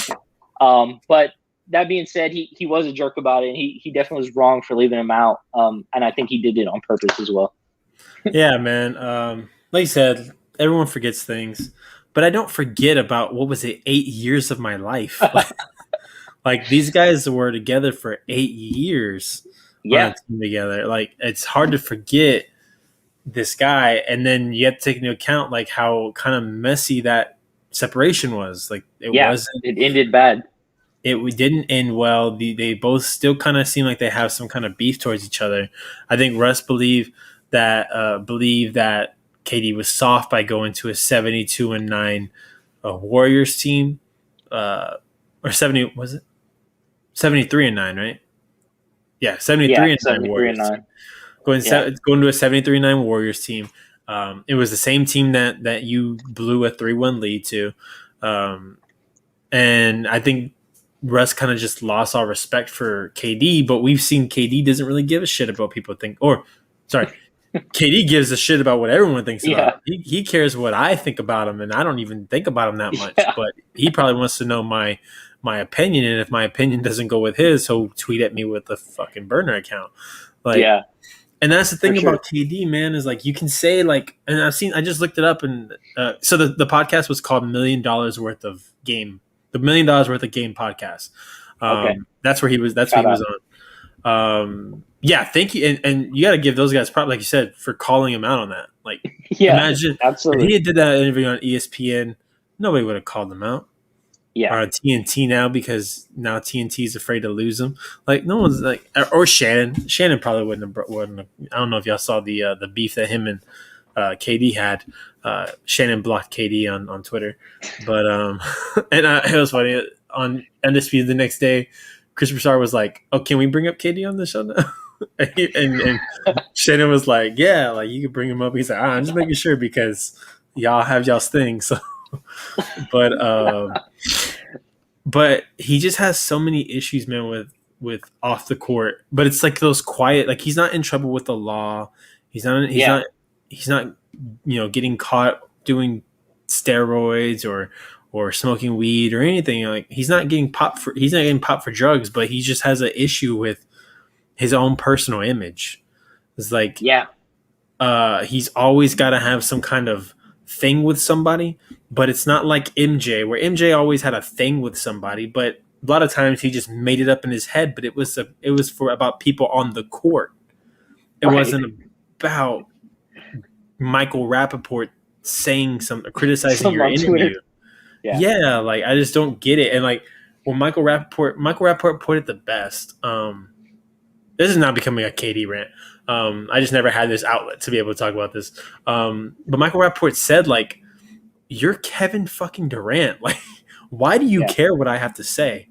But that being said, he was a jerk about it, and he definitely was wrong for leaving him out. And I think he did it on purpose as well. Yeah, man. Like you said, everyone forgets things, but I don't forget about, what was it, 8 years of my life. Like these guys were together for 8 years on a team together. Like it's hard to forget this guy, and then you have to take into account like how kind of messy that separation was. Like it ended bad. It didn't end well. They both still kind of seem like they have some kind of beef towards each other. I think Russ believed that KD was soft by going to a 72-9 Warriors team, or 70, was it 73-9, right? Yeah, 73-9 Warriors. Going to a 73-9 Warriors team. It was the same team that you blew a 3-1 lead to, and I think Russ kind of just lost all respect for KD. But we've seen KD doesn't really give a shit about people think, or sorry. KD gives a shit about what everyone thinks about him. He cares what I think about him, and I don't even think about him that much. But he probably wants to know my opinion, and if my opinion doesn't go with his, he'll tweet at me with a fucking burner account. And that's the thing about KD, man, is like you can say like, and I just looked it up, and so the podcast was called $1 Million Worth of Game, the $1 Million Worth of Game podcast. That's where he was. That's what he was on. Yeah, thank you, and you got to give those guys props, like you said, for calling him out on that. Like, imagine absolutely. if he had did that interview on ESPN, nobody would have called him out. Yeah, or on TNT now, because now TNT is afraid to lose him. Like no one's like, or Shannon. Shannon probably wouldn't have. I don't know if y'all saw the beef that him and KD had. Shannon blocked KD on Twitter, but and it was funny on Undisputed the next day. Chris Broussard was like, "Oh, can we bring up KD on the show now?" and Shannon was like, "Yeah, like you could bring him up." He's like, "I'm just making sure because y'all have y'all's thing." So, but he just has so many issues, man, with off the court. But it's like those quiet, like he's not in trouble with the law. He's not getting caught doing steroids or smoking weed or anything. Like he's not getting popped for drugs, but he just has an issue with his own personal image. It's like, he's always got to have some kind of thing with somebody, but it's not like MJ, where MJ always had a thing with somebody, but a lot of times he just made it up in his head. But it was for about people on the court. It wasn't about Michael Rappaport saying criticizing your interview. Yeah, like I just don't get it. And like when Michael Rappaport put it the best. This is not becoming a KD rant. I just never had this outlet to be able to talk about this. But Michael Rappaport said, like, you're Kevin fucking Durant. Like, why do you care what I have to say?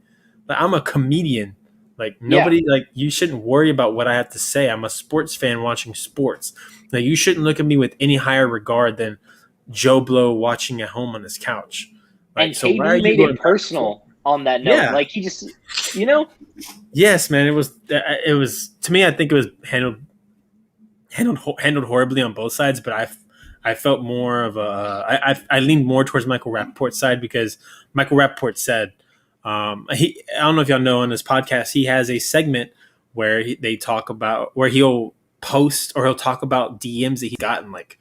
Like, I'm a comedian. Like, nobody, like, you shouldn't worry about what I have to say. I'm a sports fan watching sports. Like, you shouldn't look at me with any higher regard than Joe Blow watching at home on his couch. Like, and so KD made it personal on that note. Yeah. Like, he just, Yes, man. It was to me, I think it was handled horribly on both sides, but I felt more of I leaned more towards Michael Rappaport's side, because Michael Rappaport said, I don't know if y'all know, on this podcast, he has a segment where they talk about where he'll post or he'll talk about DMs that he's gotten, like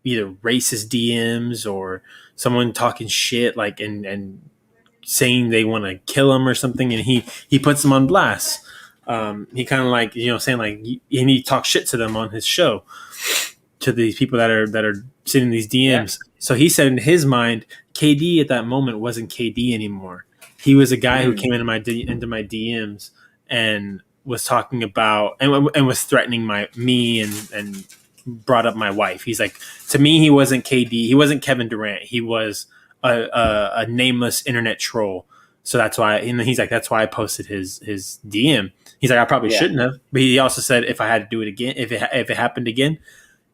either racist DMs or someone talking shit, like and saying they want to kill him or something, and he puts them on blast. He kind of like saying like and he talks shit to them on his show, to these people that are sending these DMs. Yeah. So he said in his mind, KD at that moment wasn't KD anymore. He was a guy who came into my DMs and was talking about and was threatening me and brought up my wife. He's like, to me, he wasn't KD. He wasn't Kevin Durant. He was a nameless internet troll. So that's why, and he's like, that's why I posted his DM. He's like, I probably shouldn't have, but he also said if I had to do it again, if it happened again,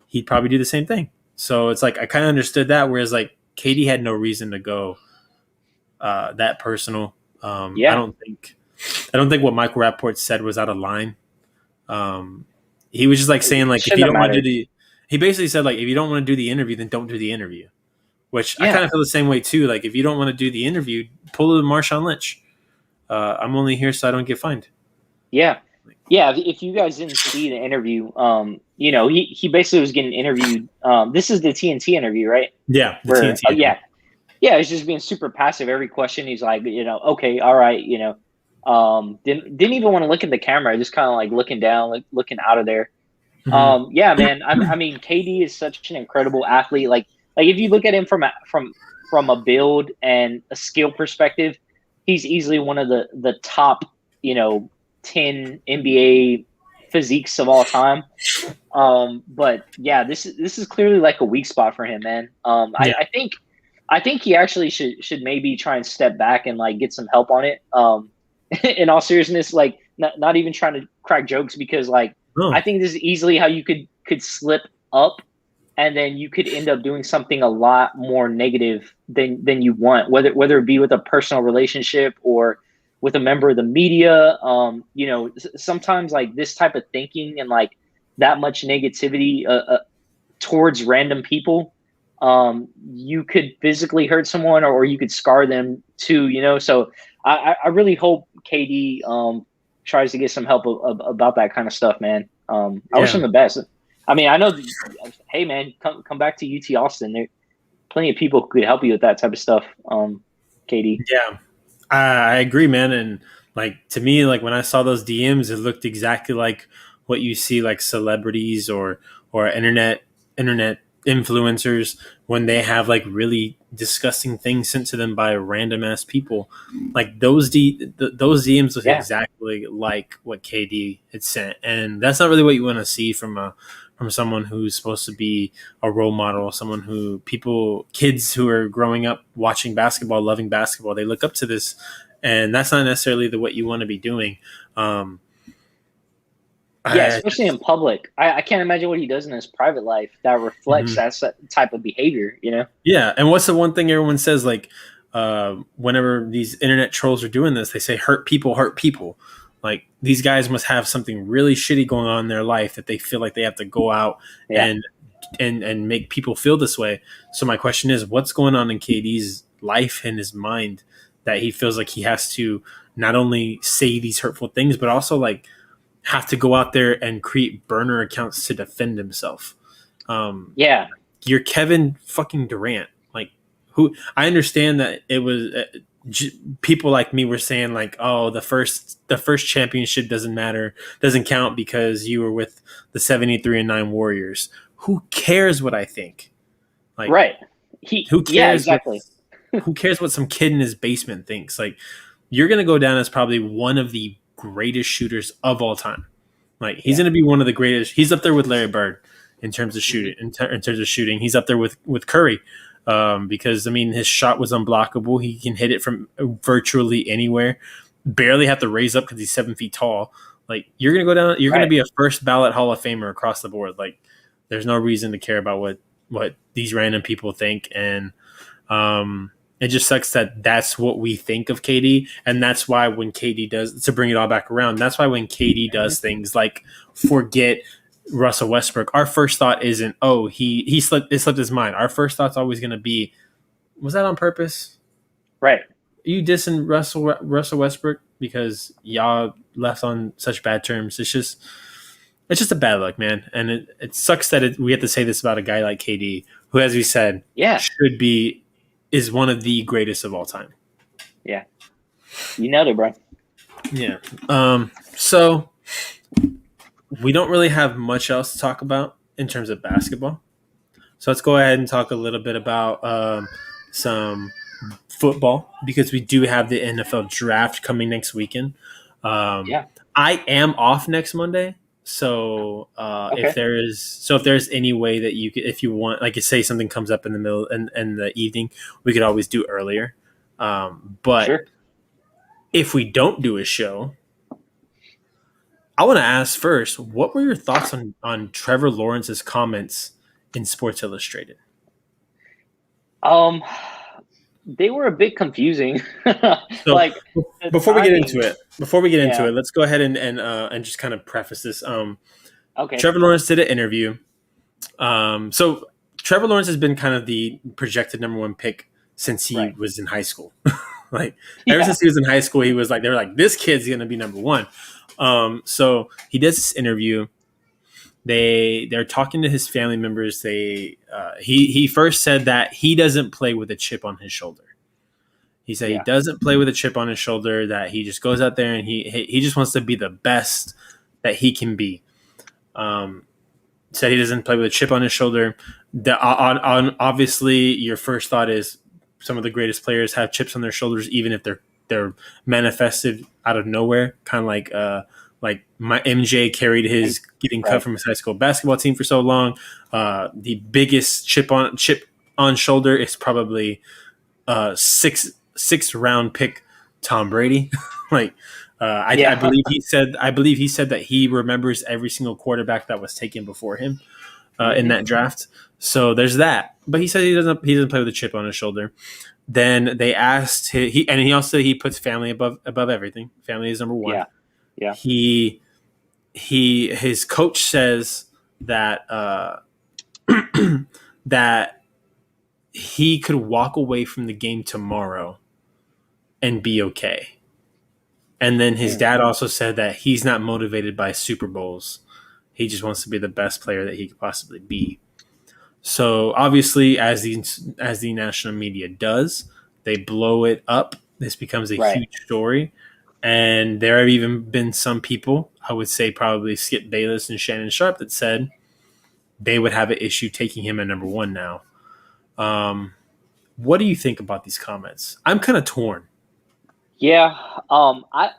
he'd probably do the same thing. So it's like I kind of understood that. Whereas like KD had no reason to go that personal. I don't think what Michael Rappaport said was out of line. He was just like saying like if you don't want to do the, he basically said like if you don't want to do the interview, then don't do the interview. Which I kind of feel the same way too. Like if you don't want to do the interview, pull a Marshawn Lynch. I'm only here so I don't get fined. Yeah. Yeah, if you guys didn't see the interview, he basically was getting interviewed. This is the TNT interview, right? Yeah, the TNT interview. Yeah, he's just being super passive. Every question, he's like, okay, all right, didn't even want to look at the camera, just kind of like looking down, like looking out of there. Mm-hmm. Yeah, man. I mean, KD is such an incredible athlete. Like if you look at him from a build and a skill perspective, he's easily one of the top, 10 NBA physiques of all time. But yeah, this is clearly like a weak spot for him, man. I think he actually should maybe try and step back and like get some help on it. In all seriousness, like not even trying to crack jokes, because like I think this is easily how you could slip up, and then you could end up doing something a lot more negative than you want, whether it be with a personal relationship or with a member of the media. Sometimes like this type of thinking and like that much negativity towards random people, you could physically hurt someone or you could scar them too, so I really hope KD tries to get some help about that kind of stuff, man. I wish him the best. I mean, I know, hey man, come back to UT Austin. There are plenty of people who could help you with that type of stuff. KD. Yeah, I agree, man. And like, to me, like when I saw those DMs, it looked exactly like what you see like celebrities or internet influencers when they have like really disgusting things sent to them by random ass people. Like those DMs look exactly like what KD had sent, and that's not really what you want to see from someone who's supposed to be a role model, someone who kids who are growing up watching basketball, loving basketball, they look up to this, and that's not necessarily what you want to be doing. Especially in public. I can't imagine what he does in his private life that reflects that type of behavior, Yeah, and what's the one thing everyone says, like, whenever these internet trolls are doing this, they say, hurt people. Like, these guys must have something really shitty going on in their life that they feel like they have to go out and make people feel this way. So my question is, what's going on in KD's life and his mind that he feels like he has to not only say these hurtful things, but also, like, have to go out there and create burner accounts to defend himself. You're Kevin fucking Durant. Like, who? I understand that it was people like me were saying like, oh, the first championship doesn't count because you were with the 73-9 Warriors. Who cares what I think? Like, right? Who cares? Yeah, exactly. Who cares what some kid in his basement thinks? Like, you're gonna go down as probably one of the greatest shooters of all time. Like, he's going to be one of the greatest. He's up there with Larry Bird in terms of shooting. In terms of shooting, he's up there with Curry because I mean his shot was unblockable. He can hit it from virtually anywhere. Barely have to raise up because he's 7 feet tall. Like, you're going to go down. You're going to be a first ballot Hall of Famer across the board. Like, there's no reason to care about what these random people think. And it just sucks that that's what we think of KD, and that's why when KD does, to bring it all back around, that's why when KD does things like forget Russell Westbrook, our first thought isn't, oh, it slipped his mind. Our first thought's always going to be, was that on purpose? Right. Are you dissing Russell Westbrook? because y'all left on such bad terms. It's just a bad look, man. And it sucks that we have to say this about a guy like KD, who, as we said, Yeah. is one of the greatest of all time. Yeah. You nailed it, bro. Yeah. So we don't really have much else to talk about in terms of basketball. So let's go ahead and talk a little bit about some football, because we do have the NFL draft coming next weekend. Yeah. I am off next Monday. So Okay. if there's any way that you could, if you want, like say something comes up in the middle in the evening, we could always do earlier. But Sure. if we don't do a show, I want to ask first, what were your thoughts on Trevor Lawrence's comments in Sports Illustrated? They were a bit confusing. So like before we get into Yeah. it, let's go ahead and just kind of preface this. Okay. Trevor Lawrence did an interview. So Trevor Lawrence has been kind of the projected number one pick since he Right. was in high school. Like ever since he was in high school, he was like, they were like, this kid's gonna be number one. So he does this interview. They're talking to his family members. He first said that he doesn't play with a chip on his shoulder. He said he doesn't play with a chip on his shoulder, that he just goes out there and he just wants to be the best that he can be. Said he doesn't play with a chip on his shoulder. Obviously, your first thought is some of the greatest players have chips on their shoulders, even if they're manifested out of nowhere, kind of like my MJ carried his getting cut from his high school basketball team for so long. The biggest chip on shoulder is probably sixth round pick Tom Brady. I believe he said that he remembers every single quarterback that was taken before him in that draft. So there's that. But he said he doesn't play with a chip on his shoulder. Then they asked he also said he puts family above everything. Family is number one. Yeah. His coach says that that he could walk away from the game tomorrow and be okay. And then his dad also said that he's not motivated by Super Bowls. He just wants to be the best player that he could possibly be. So obviously, as the national media does, they blow it up. This becomes a huge story. And there have even been some people, I would say probably Skip Bayless and Shannon Sharp, that said they would have an issue taking him at number one now. What do you think about these comments? I'm kind of torn. Yeah. I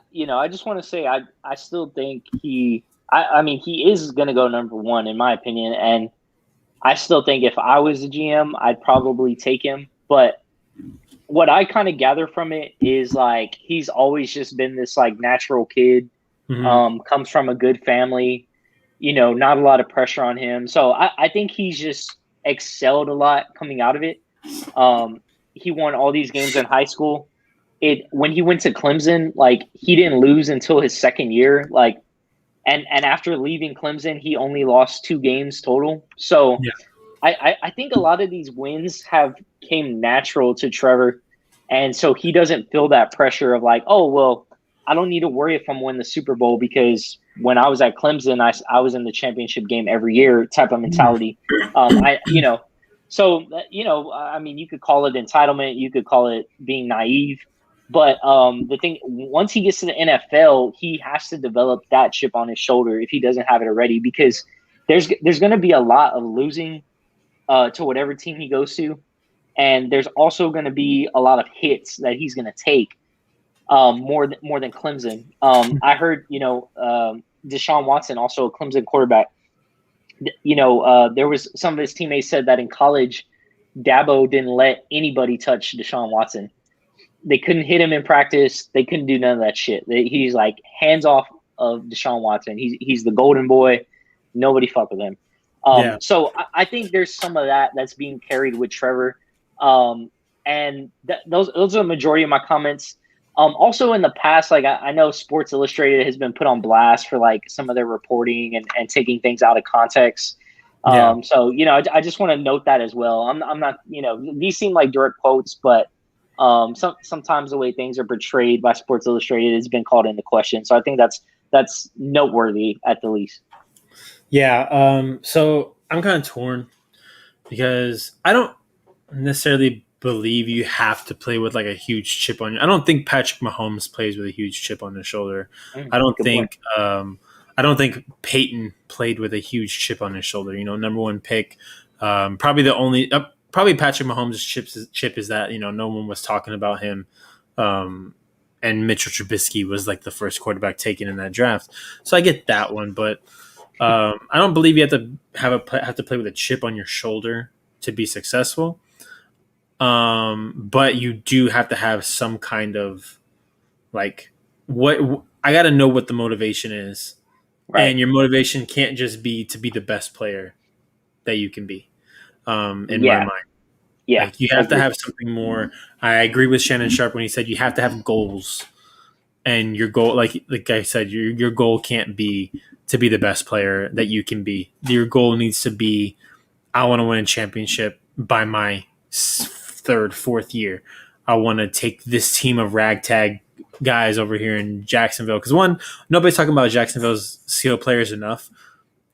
just want to say I still think he is going to go number one in my opinion, and I still think if I was a GM, I'd probably take him. But what I kind of gather from it is like he's always just been this like natural kid, comes from a good family, not a lot of pressure on him. So I think he's just excelled a lot coming out of it. He won all these games in high school. When he went to Clemson, like he didn't lose until his second year. Like, and after leaving Clemson, he only lost 2 games total. So I think a lot of these wins have came natural to Trevor. And so he doesn't feel that pressure of like, oh, well, I don't need to worry if I'm winning the Super Bowl because when I was at Clemson, I was in the championship game every year type of mentality. You could call it entitlement. You could call it being naive. But the thing, once he gets to the NFL, he has to develop that chip on his shoulder if he doesn't have it already, because there's going to be a lot of losing to whatever team he goes to. And there's also going to be a lot of hits that he's going to take more than Clemson. I heard, Deshaun Watson, also a Clemson quarterback, there was some of his teammates said that in college, Dabo didn't let anybody touch Deshaun Watson. They couldn't hit him in practice. They couldn't do none of that shit. He's like hands off of Deshaun Watson. He's the golden boy. Nobody fuck with him. So I think there's some of that's being carried with Trevor. And those are the majority of my comments. Also in the past, like I know Sports Illustrated has been put on blast for like some of their reporting and taking things out of context. So, I just want to note that as well. I'm not, these seem like direct quotes, but Sometimes the way things are portrayed by Sports Illustrated has been called into question. So I think that's noteworthy at the least. Yeah. So I'm kind of torn because I don't necessarily believe you have to play with like a huge chip on you. I don't think Patrick Mahomes plays with a huge chip on his shoulder. I don't Good point. think I don't think Peyton played with a huge chip on his shoulder. You know, number one pick. Probably the only probably Patrick Mahomes' chip is that, you know, no one was talking about him. And Mitchell Trubisky was like the first quarterback taken in that draft. So I get that one, but I don't believe you have to have to play with a chip on your shoulder to be successful. But you do have to have some kind of like what I got to know what the motivation is, Right. and your motivation can't just be to be the best player that you can be. In my Yeah. mind, Yeah. like you have to Agreed. have something more. I agree with Shannon Sharp when he said you have to have goals, and your goal, like I said, your goal can't be to be the best player that you can be. Your goal needs to be, I want to win a championship by my third, fourth year. I want to take this team of ragtag guys over here in Jacksonville. Because one, nobody's talking about Jacksonville's skill players enough.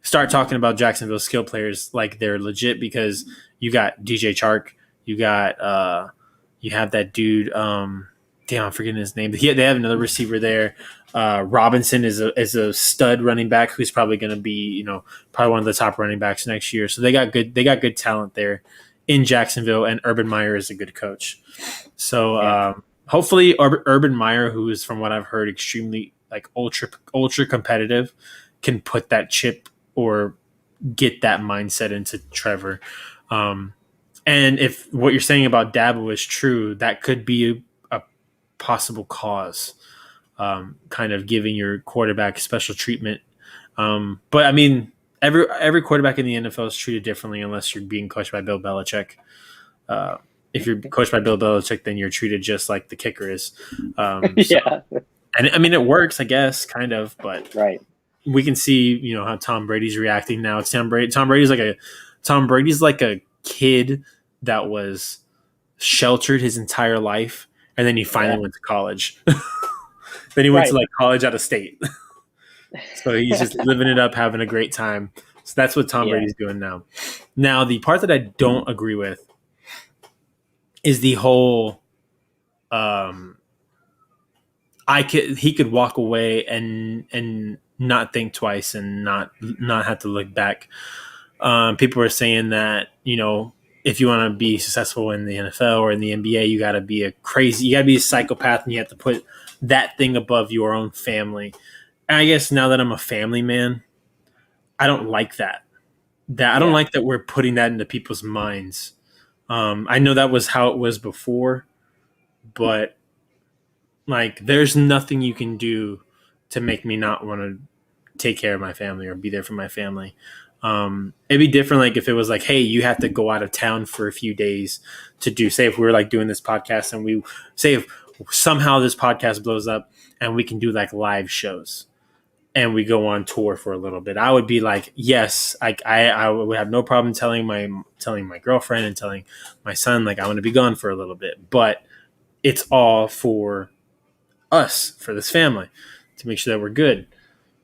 Start talking about Jacksonville's skill players like they're legit, because you got DJ Chark, you got you have that dude. Damn, I'm forgetting his name. They have another receiver there. Robinson is a stud running back who's probably going to be, you know, probably one of the top running backs next year. So they got good talent there in Jacksonville, and Urban Meyer is a good coach. So hopefully Urban Meyer, who is, from what I've heard, extremely like ultra competitive, can put that chip or get that mindset into Trevor. And if what you're saying about Dabo is true, that could be a possible cause, kind of giving your quarterback special treatment. But I mean, every quarterback in the NFL is treated differently unless you're being coached by Bill Belichick. If you're coached by Bill Belichick, then you're treated just like the kicker is. Yeah. And I mean, it works, I guess, kind of, but Right. we can see, you know, how Tom Brady's reacting now. It's Tom Brady. Tom Brady's like a kid that was sheltered his entire life, and then he finally went to college. Then he went to like college out of state. So he's just living it up, having a great time. So that's what Tom Brady's doing now. Now, the part that I don't agree with is the whole he could walk away and not think twice and not have to look back. People are saying that, you know, if you want to be successful in the NFL or in the NBA, you got to be a psychopath, and you have to put that thing above your own family. And I guess now that I'm a family man, I don't like that. I don't like that we're putting that into people's minds. I know that was how it was before, but like, there's nothing you can do to make me not want to take care of my family or be there for my family. It'd be different, like if it was like, hey, you have to go out of town for a few days to do. Say if we were like doing this podcast, and we say if somehow this podcast blows up and we can do like live shows, and we go on tour for a little bit, I would be like, yes, I would have no problem telling my girlfriend and telling my son, like, I want to be gone for a little bit, but it's all for us, for this family, to make sure that we're good.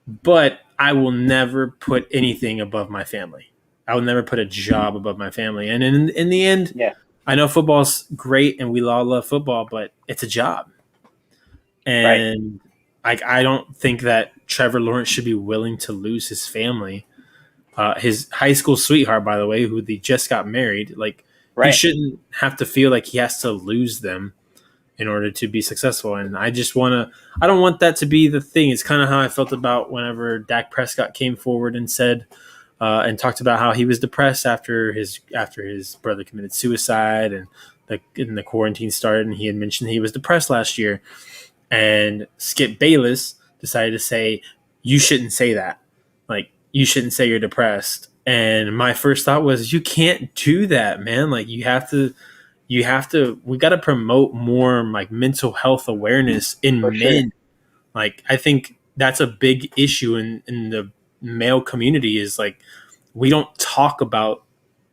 But I will never put anything above my family. I will never put a job above my family. And in the end, I know football's great and we all love football, but it's a job. And I don't think that Trevor Lawrence should be willing to lose his family. His high school sweetheart, by the way, who they just got married, like, he shouldn't have to feel like he has to lose them in order to be successful. And I don't want that to be the thing. It's kind of how I felt about whenever Dak Prescott came forward and said, and talked about how he was depressed after his brother committed suicide, and the quarantine started, and he had mentioned he was depressed last year. And Skip Bayless decided to say, you shouldn't say that. Like, you shouldn't say you're depressed. And my first thought was, you can't do that, man. Like, we got to promote more like mental health awareness in men. Sure. Like, I think that's a big issue in the male community, is like, we don't talk about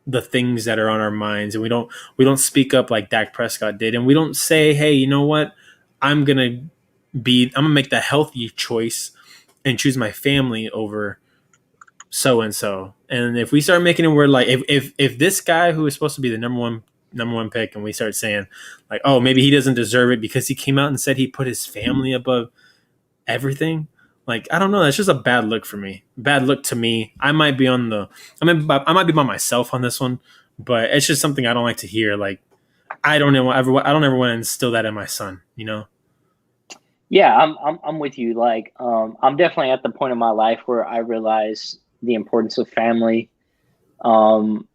the things that are on our minds, and we don't speak up like Dak Prescott did, and we don't say, hey, you know what, I'm gonna make the healthy choice and choose my family over so and so. And if we start making it where like if this guy who is supposed to be the number one pick, and we start saying like, oh, maybe he doesn't deserve it because he came out and said he put his family above everything. Like, I don't know. That's just a bad look for me. Bad look to me. I might be by myself on this one, but it's just something I don't like to hear. Like, I don't ever want to instill that in my son. You know? Yeah, I'm with you. Like, I'm definitely at the point in my life where I realize the importance of family. Um,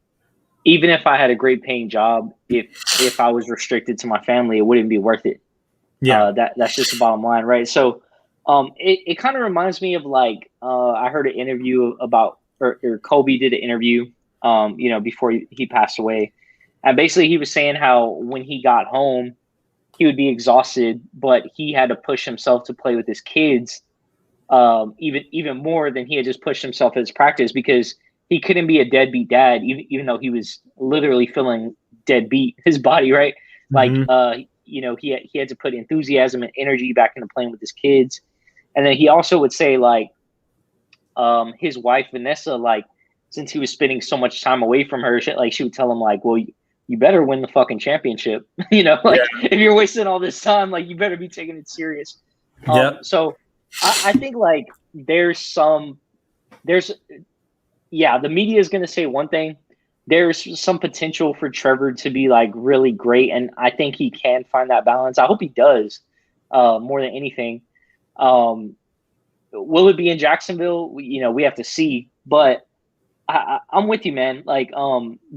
Even if I had a great paying job, if I was restricted to my family, it wouldn't be worth it. Yeah. That's just the bottom line, right? So, it kind of reminds me of like I heard an interview about, or Kobe did an interview, before he passed away, and basically he was saying how when he got home, he would be exhausted, but he had to push himself to play with his kids, even more than he had just pushed himself at his practice, because he couldn't be a deadbeat dad, even though he was literally feeling deadbeat his body, right? Like, Mm-hmm. he had to put enthusiasm and energy back into playing with his kids. And then he also would say, like, his wife Vanessa, like, since he was spending so much time away from her, she would tell him like, well, you better win the fucking championship. Like, if you're wasting all this time, like, you better be taking it serious. Yep. So I think like there's yeah, the media is going to say one thing. There's some potential for Trevor to be like really great, and I think he can find that balance. I hope he does, more than anything. Um, will it be in Jacksonville? We have to see. But I'm with you, man. Like,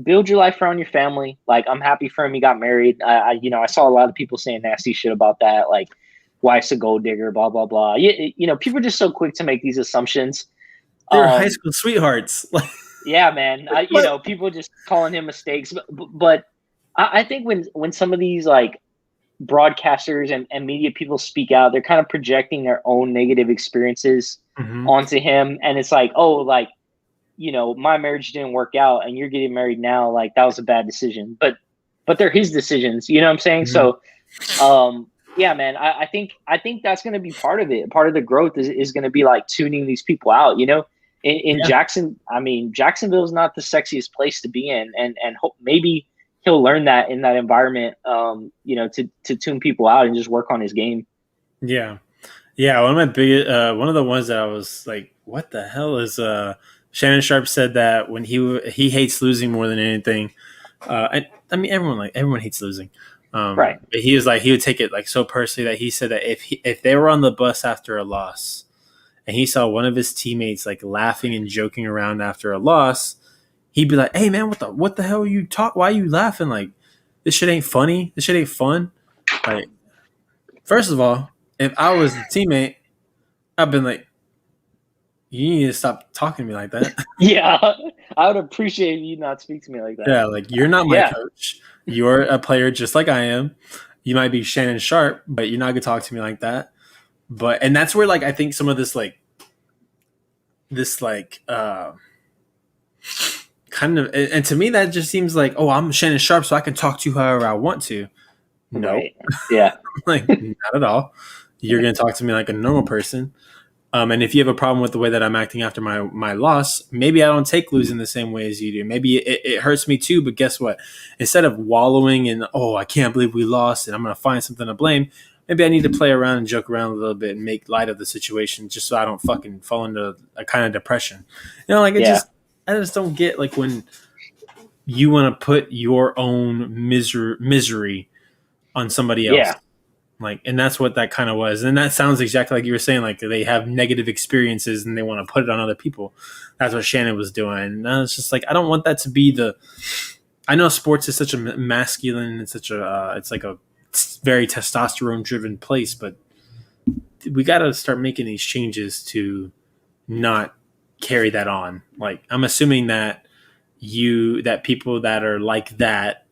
build your life around your family. Like, I'm happy for him. He got married. I saw a lot of people saying nasty shit about that. Like, wife's a gold digger, blah blah blah. People are just so quick to make these assumptions. They're high Um, school sweethearts. Yeah, man. But People just calling him mistakes, but I think when some of these like broadcasters and media people speak out, they're kind of projecting their own negative experiences Mhm. onto him, and it's like, oh, like, my marriage didn't work out, and you're getting married now, like, that was a bad decision, but they're his decisions. You know what I'm saying? Mhm. So, yeah, man. I think that's going to be part of it. Part of the growth is going to be like tuning these people out. In Yeah. Jacksonville's not the sexiest place to be in, and maybe he'll learn that in that environment. To tune people out and just work on his game. Yeah. Yeah, one of my biggest, one of the ones that I was like, "What the hell is?" Shannon Sharp said that when he hates losing more than anything. I mean, everyone hates losing, Right. but he was like he would take it like so personally that he said that if they were on the bus after a loss and he saw one of his teammates like laughing and joking around after a loss, he'd be like, "Hey man, what the hell are you talk? Why are you laughing? Like this shit ain't funny. This shit ain't fun." Like, first of all, if I was the teammate, I've been like, you need to stop talking to me like that. Yeah, I would appreciate you not speak to me like that. Yeah, like you're not my Yeah, coach. You're a player just like I am. You might be Shannon Sharp, but you're not gonna talk to me like that. And that's where like I think some of this kind of, and to me that just seems like, oh, I'm Shannon Sharp, so I can talk to you however I want to. No, right. Yeah, like not at all. You're gonna talk to me like a normal person. And if you have a problem with the way that I'm acting after my loss, maybe I don't take losing the same way as you do. Maybe it hurts me too, but guess what? Instead of wallowing in, oh, I can't believe we lost and I'm going to find something to blame, maybe I need to play around and joke around a little bit and make light of the situation just so I don't fucking fall into a kind of depression. Like yeah, I just don't get like when you want to put your own misery on somebody else. yeah, Like, and that's what that kind of was. And that sounds exactly like you were saying, like they have negative experiences and they want to put it on other people. That's what Shannon was doing. And it's just like, I don't want that to be I know sports is such a masculine and it's like a very testosterone driven place, but we got to start making these changes to not carry that on. Like, I'm assuming that that people that are like that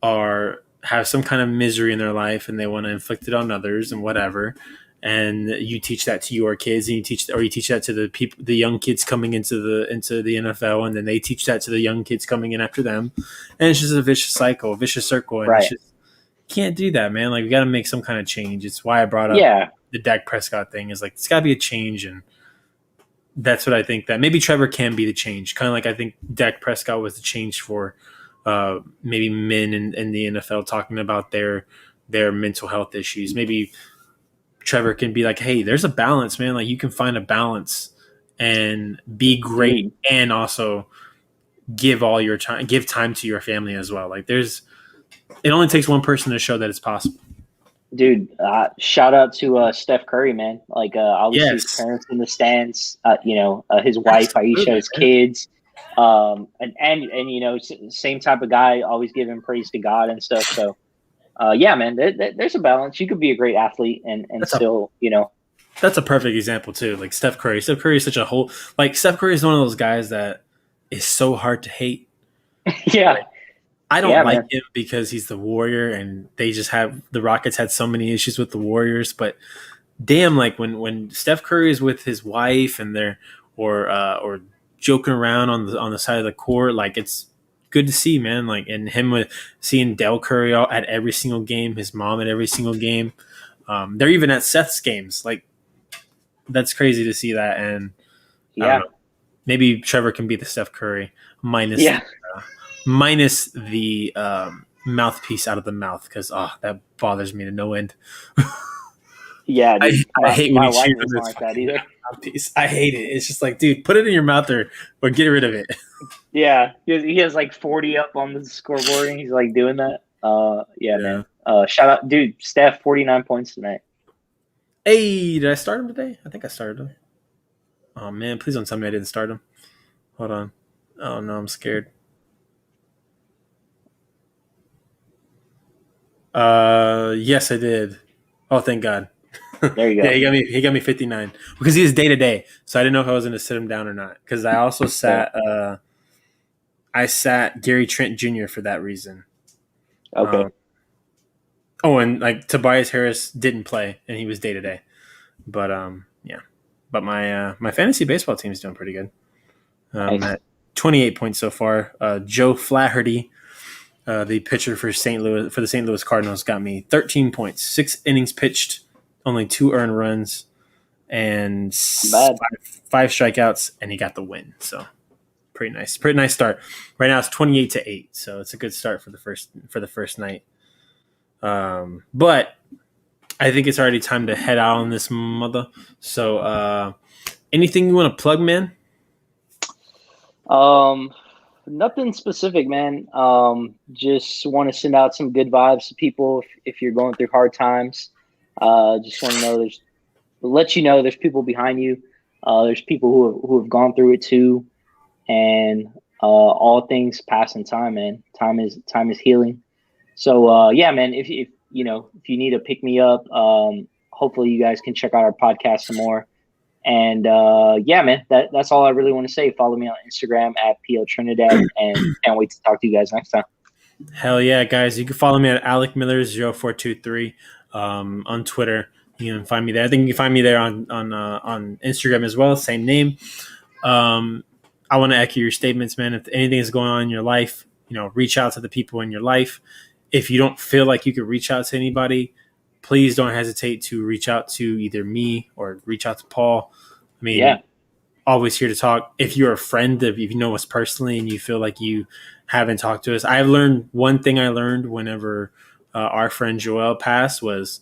are have some kind of misery in their life and they want to inflict it on others and whatever. and you teach that to your kids, and you teach that to the young kids coming into the NFL, and then they teach that to the young kids coming in after them, and it's just a vicious cycle, a vicious circle, and it's Right. just can't do that, man. Like we got to make some kind of change. It's why I brought up Yeah. the Dak Prescott thing. Is like it's got to be a change, and that's what I think that maybe Trevor can be the change. Kind of like I think Dak Prescott was the change for maybe men in the NFL talking about their mental health issues. Maybe Trevor can be like, hey, there's a balance, man. Like you can find a balance and be great Dude. and also give all your time, give time to your family as well. Like it only takes one person to show that it's possible. Dude, shout out to Steph Curry, man. Like, obviously his parents in the stands. His wife Aisha, his kids, and same type of guy, always giving praise to God and stuff. So, yeah, man, there's a balance. You could be a great athlete and still. That's a perfect example too. Like Steph Curry. Steph Curry is such a whole. Like Steph Curry is one of those guys that is so hard to hate. Yeah. Like, I don't like him because he's the Warrior, and the Rockets had so many issues with the Warriors. But damn, like when Steph Curry is with his wife and they're or joking around on the side of the court, like it's good to see, man. Like and him with seeing Del Curry at every single game, his mom at every single game. They're even at Seth's games. Like that's crazy to see that, and I don't know. Maybe Trevor can be the Steph Curry minus the mouthpiece out of the mouth because that bothers me to no end. Yeah, dude, I hate when my you wife cheer doesn't like that either. Mouthpiece. I hate it. It's just like, dude, put it in your mouth or get rid of it. Yeah, he has like 40 up on the scoreboard, and he's like doing that. Yeah, man. Shout out, dude. Steph, 49 points tonight. Hey, did I start him today? I think I started him. Oh man, please don't tell me I didn't start him. Hold on. Oh no, I'm scared. Yes, I did. Oh, thank God. There you go. Yeah, he got me 59 because he is day to day, so I didn't know if I was going to sit him down or not. Because I also sat Gary Trent Jr. for that reason. Okay. And like Tobias Harris didn't play, and he was day to day. But yeah. But my fantasy baseball team is doing pretty good. Nice. At 28 points so far. Joe Flaherty, the pitcher for the St. Louis Cardinals, got me 13 points, 6 innings pitched, only 2 earned runs, and 5 strikeouts, and he got the win. So pretty nice start. Right now it's 28-8, so it's a good start for the first night. But I think it's already time to head out on this mother. So anything you want to plug, man? Nothing specific, man. Just want to send out some good vibes to people if you're going through hard times. Just want to let you know there's people behind you. There's people who have gone through it too, and all things pass in time, man. Time is healing. So yeah, man. If you need to pick me up, hopefully you guys can check out our podcast some more. And yeah, man, that's all I really want to say. Follow me on Instagram at PL Trinidad, and can't wait to talk to you guys next time. Hell yeah, guys. You can follow me at Alec Miller 0423 on Twitter. You can find me there. I think you can find me there on Instagram as well. Same name. I want to echo your statements, man. If anything is going on in your life, reach out to the people in your life. If you don't feel like you could reach out to anybody, please don't hesitate to reach out to either me or reach out to Paul. I mean, always here to talk. If you're a friend, if you know us personally and you feel like you haven't talked to us, one thing I learned whenever our friend Joel passed was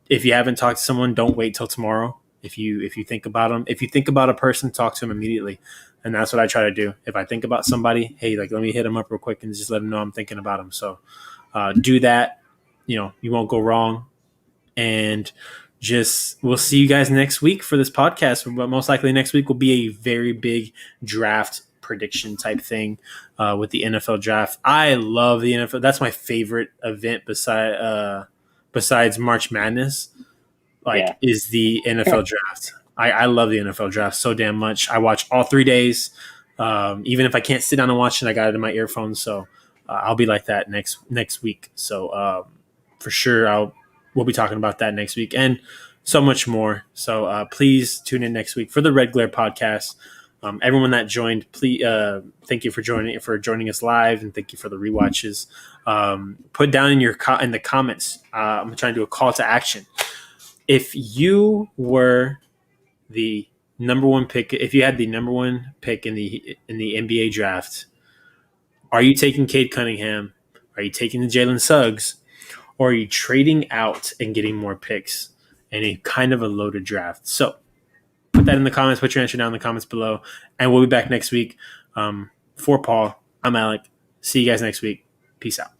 if you haven't talked to someone, don't wait till tomorrow. If you think about them, if you think about a person, talk to them immediately. And that's what I try to do. If I think about somebody, hey, like let me hit them up real quick and just let them know I'm thinking about them. So do that. You won't go wrong. And we'll see you guys next week for this podcast. But most likely next week will be a very big draft prediction type thing with the NFL draft. I love the NFL. That's my favorite event besides March Madness. Is the NFL draft. I love the NFL draft so damn much. I watch all 3 days. Even if I can't sit down and watch it, I got it in my earphones. So I'll be like that next week. So for sure, we'll be talking about that next week. And so much more. So please tune in next week for the Red Glare podcast. Everyone that joined, please thank you for joining us live, and thank you for the rewatches. Put down in in the comments. I'm trying to do a call to action. If you were the number one pick, if you had the number one pick in the NBA draft, are you taking Cade Cunningham? Are you taking the Jalen Suggs? Or are you trading out and getting more picks in a kind of a loaded draft? So put that in the comments. Put your answer down in the comments below. And we'll be back next week. For Paul, I'm Alec. See you guys next week. Peace out.